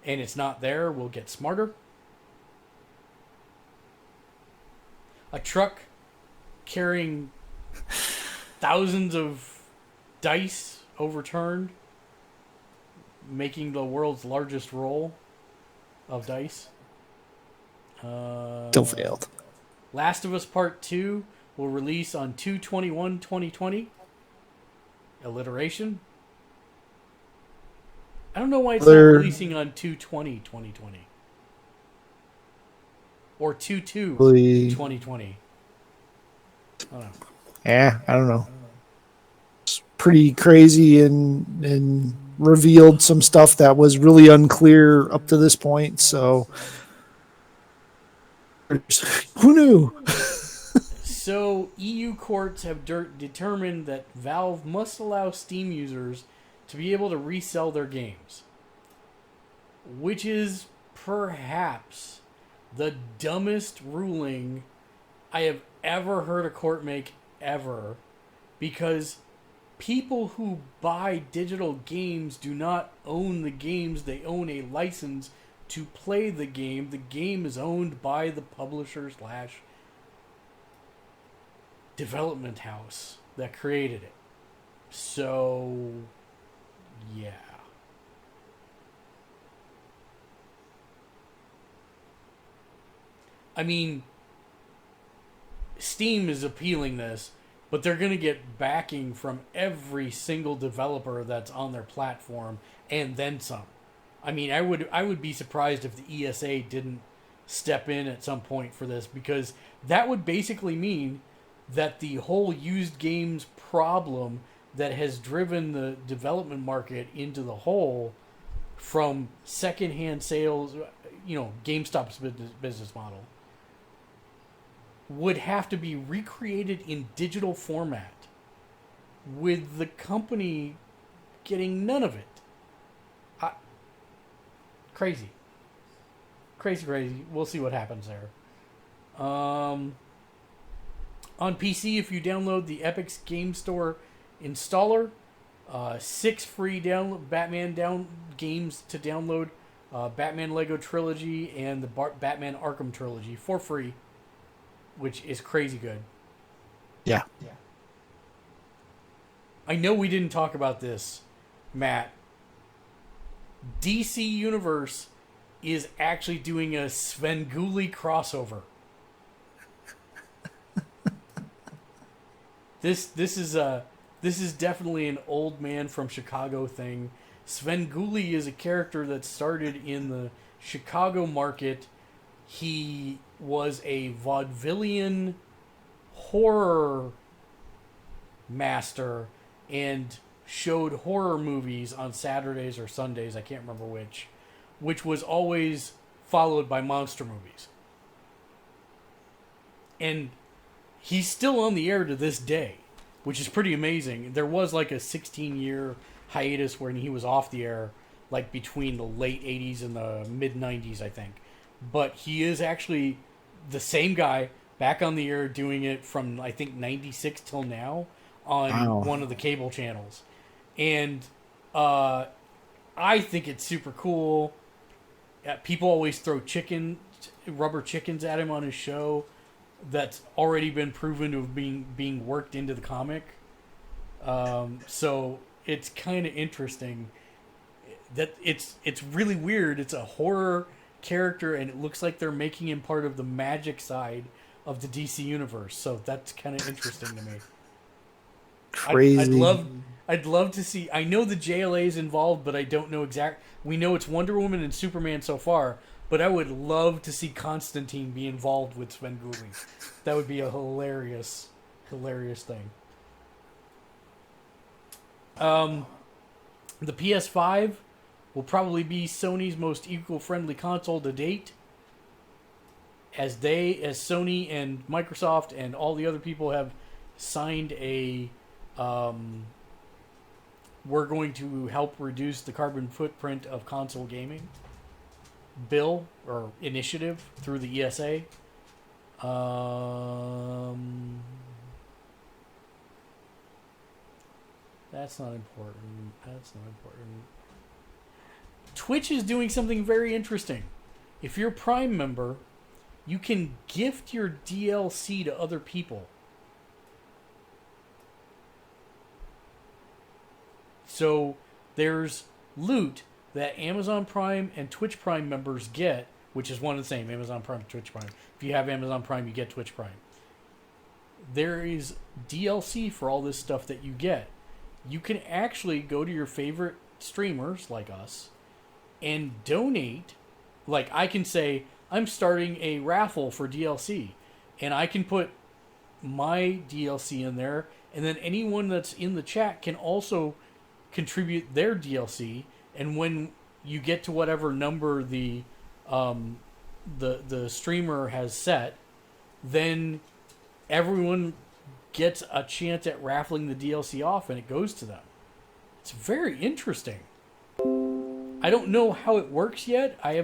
S1: and it's not there, will get smarter. A truck carrying thousands of dice overturned, making the world's largest roll of dice.
S2: Still failed.
S1: Last of Us Part 2 will release on 2/21/2020. Alliteration. I don't know why it's not releasing on 2/20/2020. Or 2/2/2020. I don't know.
S2: Yeah, I don't know. It's pretty crazy and revealed some stuff that was really unclear up to this point. So who knew?
S1: So EU courts have determined that Valve must allow Steam users to be able to resell their games, which is perhaps the dumbest ruling I have ever heard a court make ever, because people who buy digital games do not own the games. They own a license to play the game. The game is owned by the publisher / development house that created it. So, yeah. I mean, Steam is appealing this, but they're going to get backing from every single developer that's on their platform and then some. I mean, I would be surprised if the ESA didn't step in at some point for this, because that would basically mean that the whole used games problem that has driven the development market into the hole from secondhand sales, GameStop's business model, would have to be recreated in digital format, with the company getting none of it. Crazy. We'll see what happens there. On PC, if you download the Epic's Game Store installer, 6 free Batman games to download, Batman Lego Trilogy and the Batman Arkham Trilogy for free, which is crazy good.
S2: Yeah.
S1: I know we didn't talk about this, Matt. DC Universe is actually doing a Svengoolie crossover. This is definitely an old man from Chicago thing. Svengoolie is a character that started in the Chicago market. He was a vaudevillian horror master and showed horror movies on Saturdays or Sundays, I can't remember which was always followed by monster movies. And he's still on the air to this day, which is pretty amazing. There was like a 16-year hiatus when he was off the air, like between the late 80s and the mid 90s, I think. But he is actually the same guy back on the air doing it from, I think, 96 till now. on
S2: Wow.
S1: one of the cable channels, and I think it's super cool. People always throw rubber chickens at him on his show. That's already been proven to have being worked into the comic. So it's kind of interesting that it's really weird. It's a horror character, and it looks like they're making him part of the magic side of the DC universe. So that's kind of interesting to me.
S2: Crazy.
S1: I'd love to see. I know the JLA is involved, but I don't know exact. We know it's Wonder Woman and Superman so far, but I would love to see Constantine be involved with Svengoolie. That would be a hilarious thing. The PS5 will probably be Sony's most eco-friendly console to date, as Sony and Microsoft and all the other people have signed a we're going to help reduce the carbon footprint of console gaming bill or initiative through the ESA. That's not important. Twitch is doing something very interesting. If you're a Prime member, you can gift your DLC to other people. So there's loot that Amazon Prime and Twitch Prime members get, which is one and the same, Amazon Prime and Twitch Prime. If you have Amazon Prime, you get Twitch Prime. There is DLC for all this stuff that you get. You can actually go to your favorite streamers like us and donate. Like, I can say, I'm starting a raffle for DLC, and I can put my DLC in there, and then anyone that's in the chat can also contribute their DLC, and when you get to whatever number the streamer has set, then everyone gets a chance at raffling the DLC off, and it goes to them. It's very interesting. I don't know how it works yet. I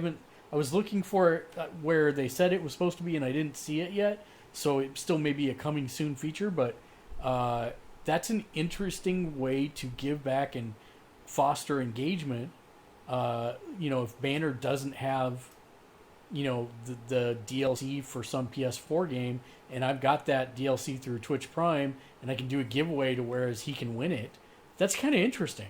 S1: was looking for it where they said it was supposed to be, and I didn't see it yet. So it still may be a coming soon feature, but that's an interesting way to give back and foster engagement. If Banner doesn't have, the DLC for some PS4 game, and I've got that DLC through Twitch Prime, and I can do a giveaway to whereas he can win it, that's kind of interesting.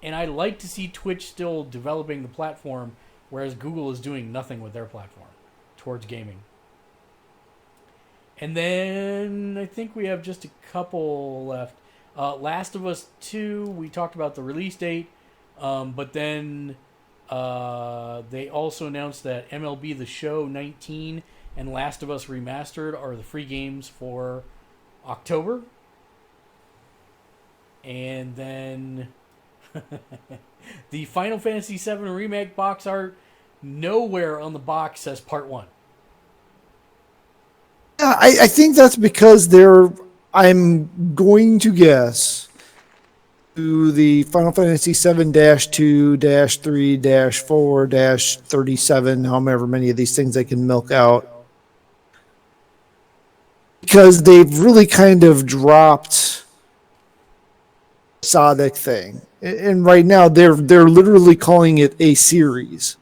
S1: And I like to see Twitch still developing the platform, whereas Google is doing nothing with their platform towards gaming. And then I think we have just a couple left. Last of Us 2, we talked about the release date, but then they also announced that MLB The Show 19 and Last of Us Remastered are the free games for October. And then the Final Fantasy VII Remake box art, nowhere on the box says Part 1.
S2: Yeah, I think that's because I'm going to guess, to the Final Fantasy 7-2-3-4-37, however many of these things they can milk out. Because they've really kind of dropped the episodic thing. And right now they're literally calling it a series.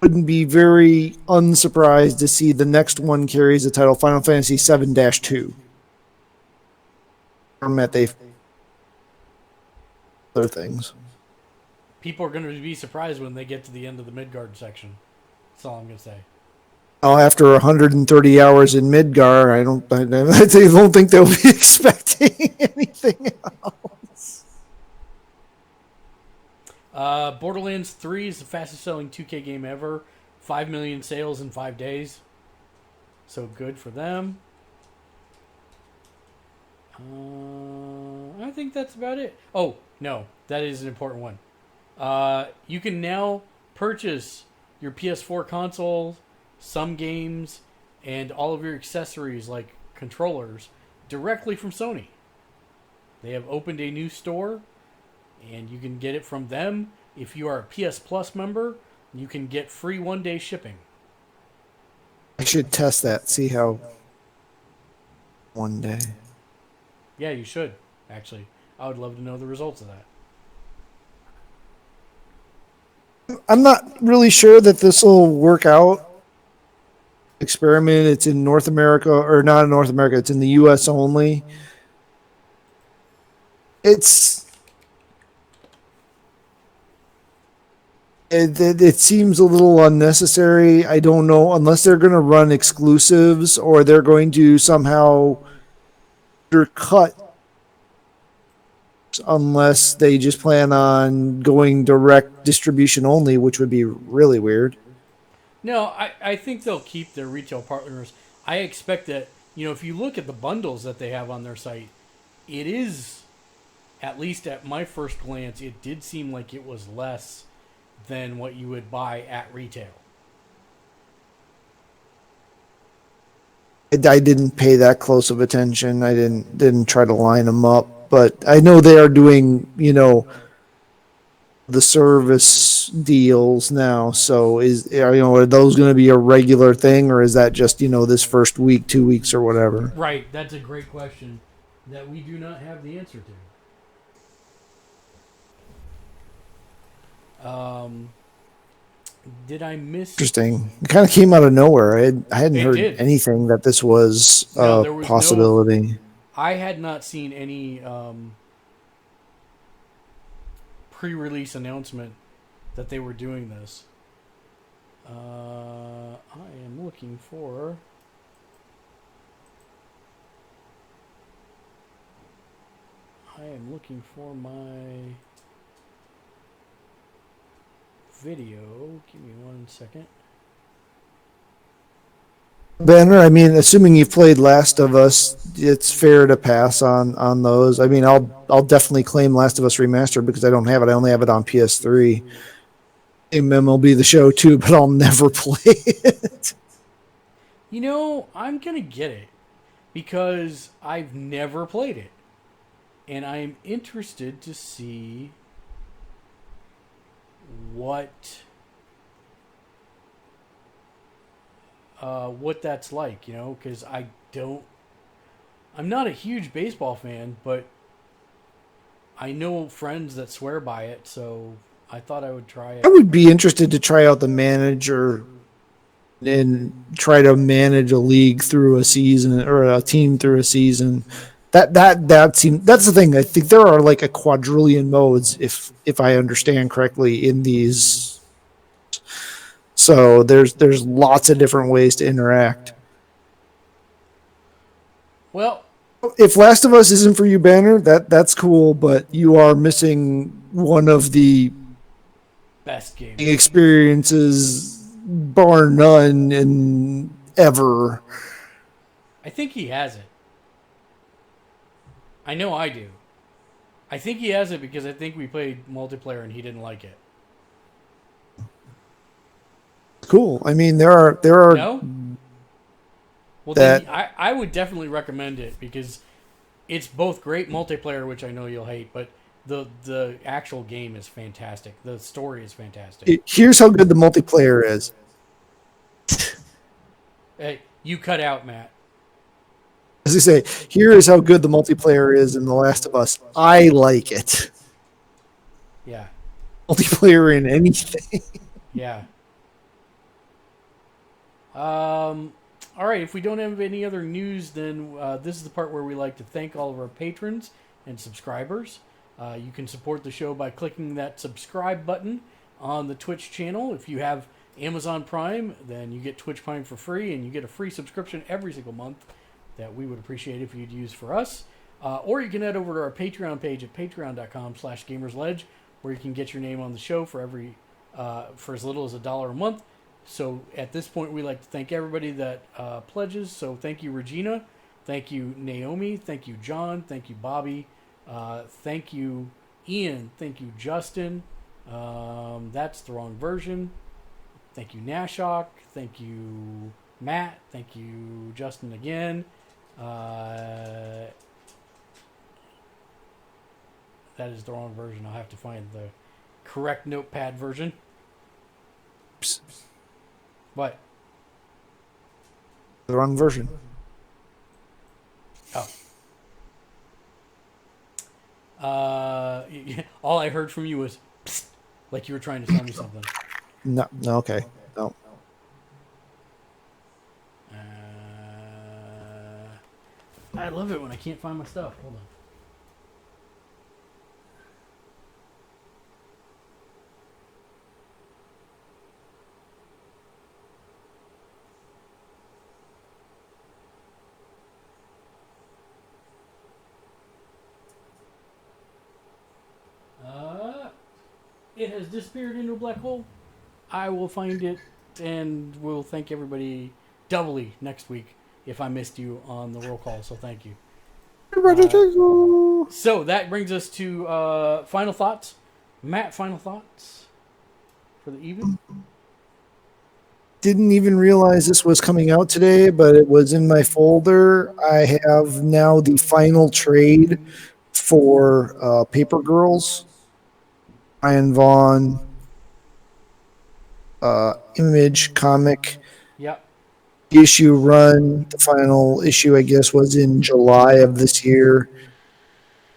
S2: Wouldn't be very unsurprised to see the next one carries the title Final Fantasy 7-2. Format they other things.
S1: People are going to be surprised when they get to the end of the Midgard section. That's all I'm going to say.
S2: Now, after 130 hours in Midgar, I don't think they'll be expecting anything else.
S1: Borderlands 3 is the fastest selling 2K game ever. 5 million sales in 5 days. So good for them. I think that's about it. Oh, no. That is an important one. You can now purchase your PS4 console, some games, and all of your accessories like controllers directly from Sony. They have opened a new store, and you can get it from them. If you are a PS Plus member, you can get free 1-day shipping.
S2: I should test that. See how one day.
S1: Yeah, you should, actually. I would love to know the results of that.
S2: I'm not really sure that this will work out. Experiment. It's in North America, or not in North America. It's in the U.S. only. It's it seems a little unnecessary. I don't know unless they're going to run exclusives or they're going to somehow undercut unless they just plan on going direct distribution only, which would be really weird.
S1: No, I think they'll keep their retail partners. I expect that, if you look at the bundles that they have on their site, it is, at least at my first glance, it did seem like it was less than what you would buy at retail.
S2: I didn't pay that close of attention. I didn't try to line them up, but I know they are doing, the service deals now. So are those going to be a regular thing, or is that just this first week, 2 weeks, or whatever?
S1: Right, that's a great question that we do not have the answer to. Did I miss?
S2: Interesting. It kind of came out of nowhere. I hadn't
S1: It
S2: heard
S1: did.
S2: anything that this was
S1: No,
S2: a
S1: there was
S2: possibility.
S1: I had not seen any pre-release announcement that they were doing this. I am looking for. I am looking for my video. Give me 1 second.
S2: Banner, I mean, assuming you've played Last of Us, it's fair to pass on those. I mean, I'll definitely claim Last of Us Remastered because I don't have it. I only have it on PS3. MLB The Show too, but I'll never play it.
S1: I'm gonna get it because I've never played it, and I am interested to see what that's like. Because I'm not a huge baseball fan, but I know friends that swear by it, so I thought I would try it.
S2: I would be interested to try out the manager and try to manage a league through a season or a team through a season. That's the thing. I think there are like a quadrillion modes if I understand correctly in these. So there's lots of different ways to interact.
S1: Well,
S2: If Last of Us isn't for you, Banner, that's cool, but you are missing one of the
S1: best game.
S2: experiences, bar none, in ever.
S1: I think he has it. I know I do. I think he has it because I think we played multiplayer and he didn't like it.
S2: Cool. I mean, there are
S1: No? Well,
S2: that
S1: then I would definitely recommend it because it's both great multiplayer, which I know you'll hate, but the actual game is fantastic. The story is fantastic.
S2: here's how good the multiplayer is.
S1: Hey, you cut out, Matt.
S2: As I say, here is how good the multiplayer is in The Last of Us. I like it.
S1: Yeah.
S2: Multiplayer in anything.
S1: Yeah. All right. If we don't have any other news, then this is the part where we like to thank all of our patrons and subscribers. You can support the show by clicking that subscribe button on the Twitch channel. If you have Amazon Prime, then you get Twitch Prime for free, and you get a free subscription every single month that we would appreciate if you'd use for us. Or you can head over to our Patreon page at patreon.com/Gamersledge, where you can get your name on the show for as little as $1 a month. So at this point, we like to thank everybody that pledges. So thank you, Regina. Thank you, Naomi. Thank you, John. Thank you, Bobby. Thank you, Ian. Thank you, Justin. That's the wrong version. Thank you, Nashok. Thank you, Matt. Thank you, Justin again. That is the wrong version. I'll have to find the correct notepad version. What?
S2: The wrong version.
S1: Oh. All I heard from you was psst, like you were trying to tell me something.
S2: No, okay. No.
S1: I love it when I can't find my stuff. Hold on. It has disappeared into a black hole. I will find it, and we'll thank everybody doubly next week if I missed you on the roll call. So thank you. So that brings us to final thoughts. Matt, final thoughts for the evening?
S2: Didn't even realize this was coming out today, but it was in my folder. I have now the final trade for Paper Girls. Ryan Vaughn, Image comic.
S1: Yep.
S2: Issue run. The final issue, I guess, was in July of this year.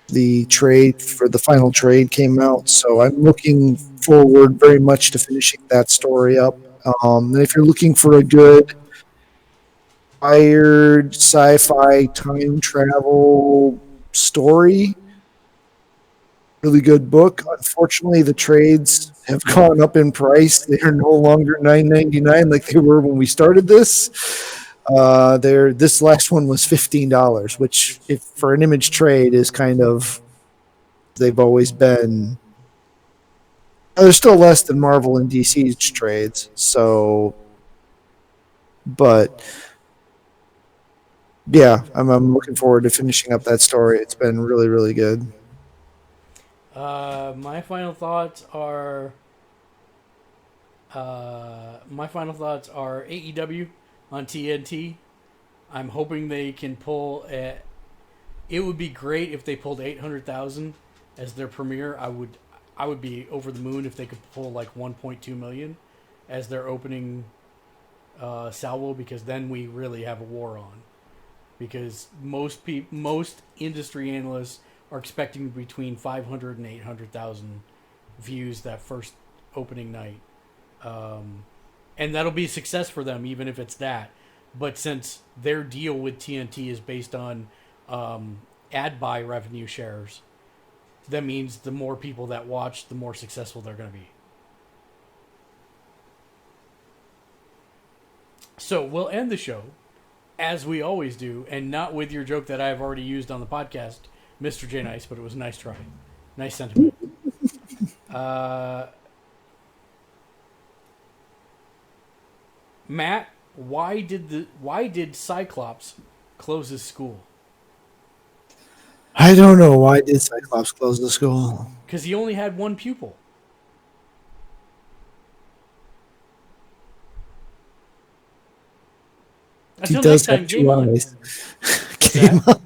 S2: The trade for the final trade came out, so I'm looking forward very much to finishing that story up. And if you're looking for a good inspired sci-fi time travel story, really good book. Unfortunately, the trades have gone up in price. They are no longer $9.99 like they were when we started this. This last one was $15, which, if for an Image trade, is kind of, they've always been. They're still less than Marvel and DC's trades. So, but yeah, I'm looking forward to finishing up that story. It's been really, really good.
S1: My final thoughts are AEW on TNT. I'm hoping they can pull it would be great if they pulled 800,000 as their premiere. I would be over the moon if they could pull like 1.2 million as their opening salvo, because then we really have a war on. Because most industry analysts are expecting between 500 and 800,000 views that first opening night. And that'll be a success for them, even if it's that. But since their deal with TNT is based on ad buy revenue shares, that means the more people that watch, the more successful they're going to be. So we'll end the show, as we always do, and not with your joke that I've already used on the podcast, Mr. J. Nice, but it was a nice try. Nice sentiment. Matt, why did Cyclops close his school?
S2: I don't know. Why did Cyclops close the school?
S1: Because he only had one pupil.
S2: He
S1: Until
S2: does
S1: next time,
S2: have two
S1: game on.
S2: eyes. Game on.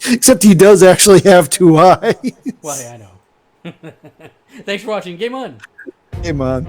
S2: Except he does actually have two eyes.
S1: Well, yeah, I know. Thanks for watching. Game on.
S2: Game on.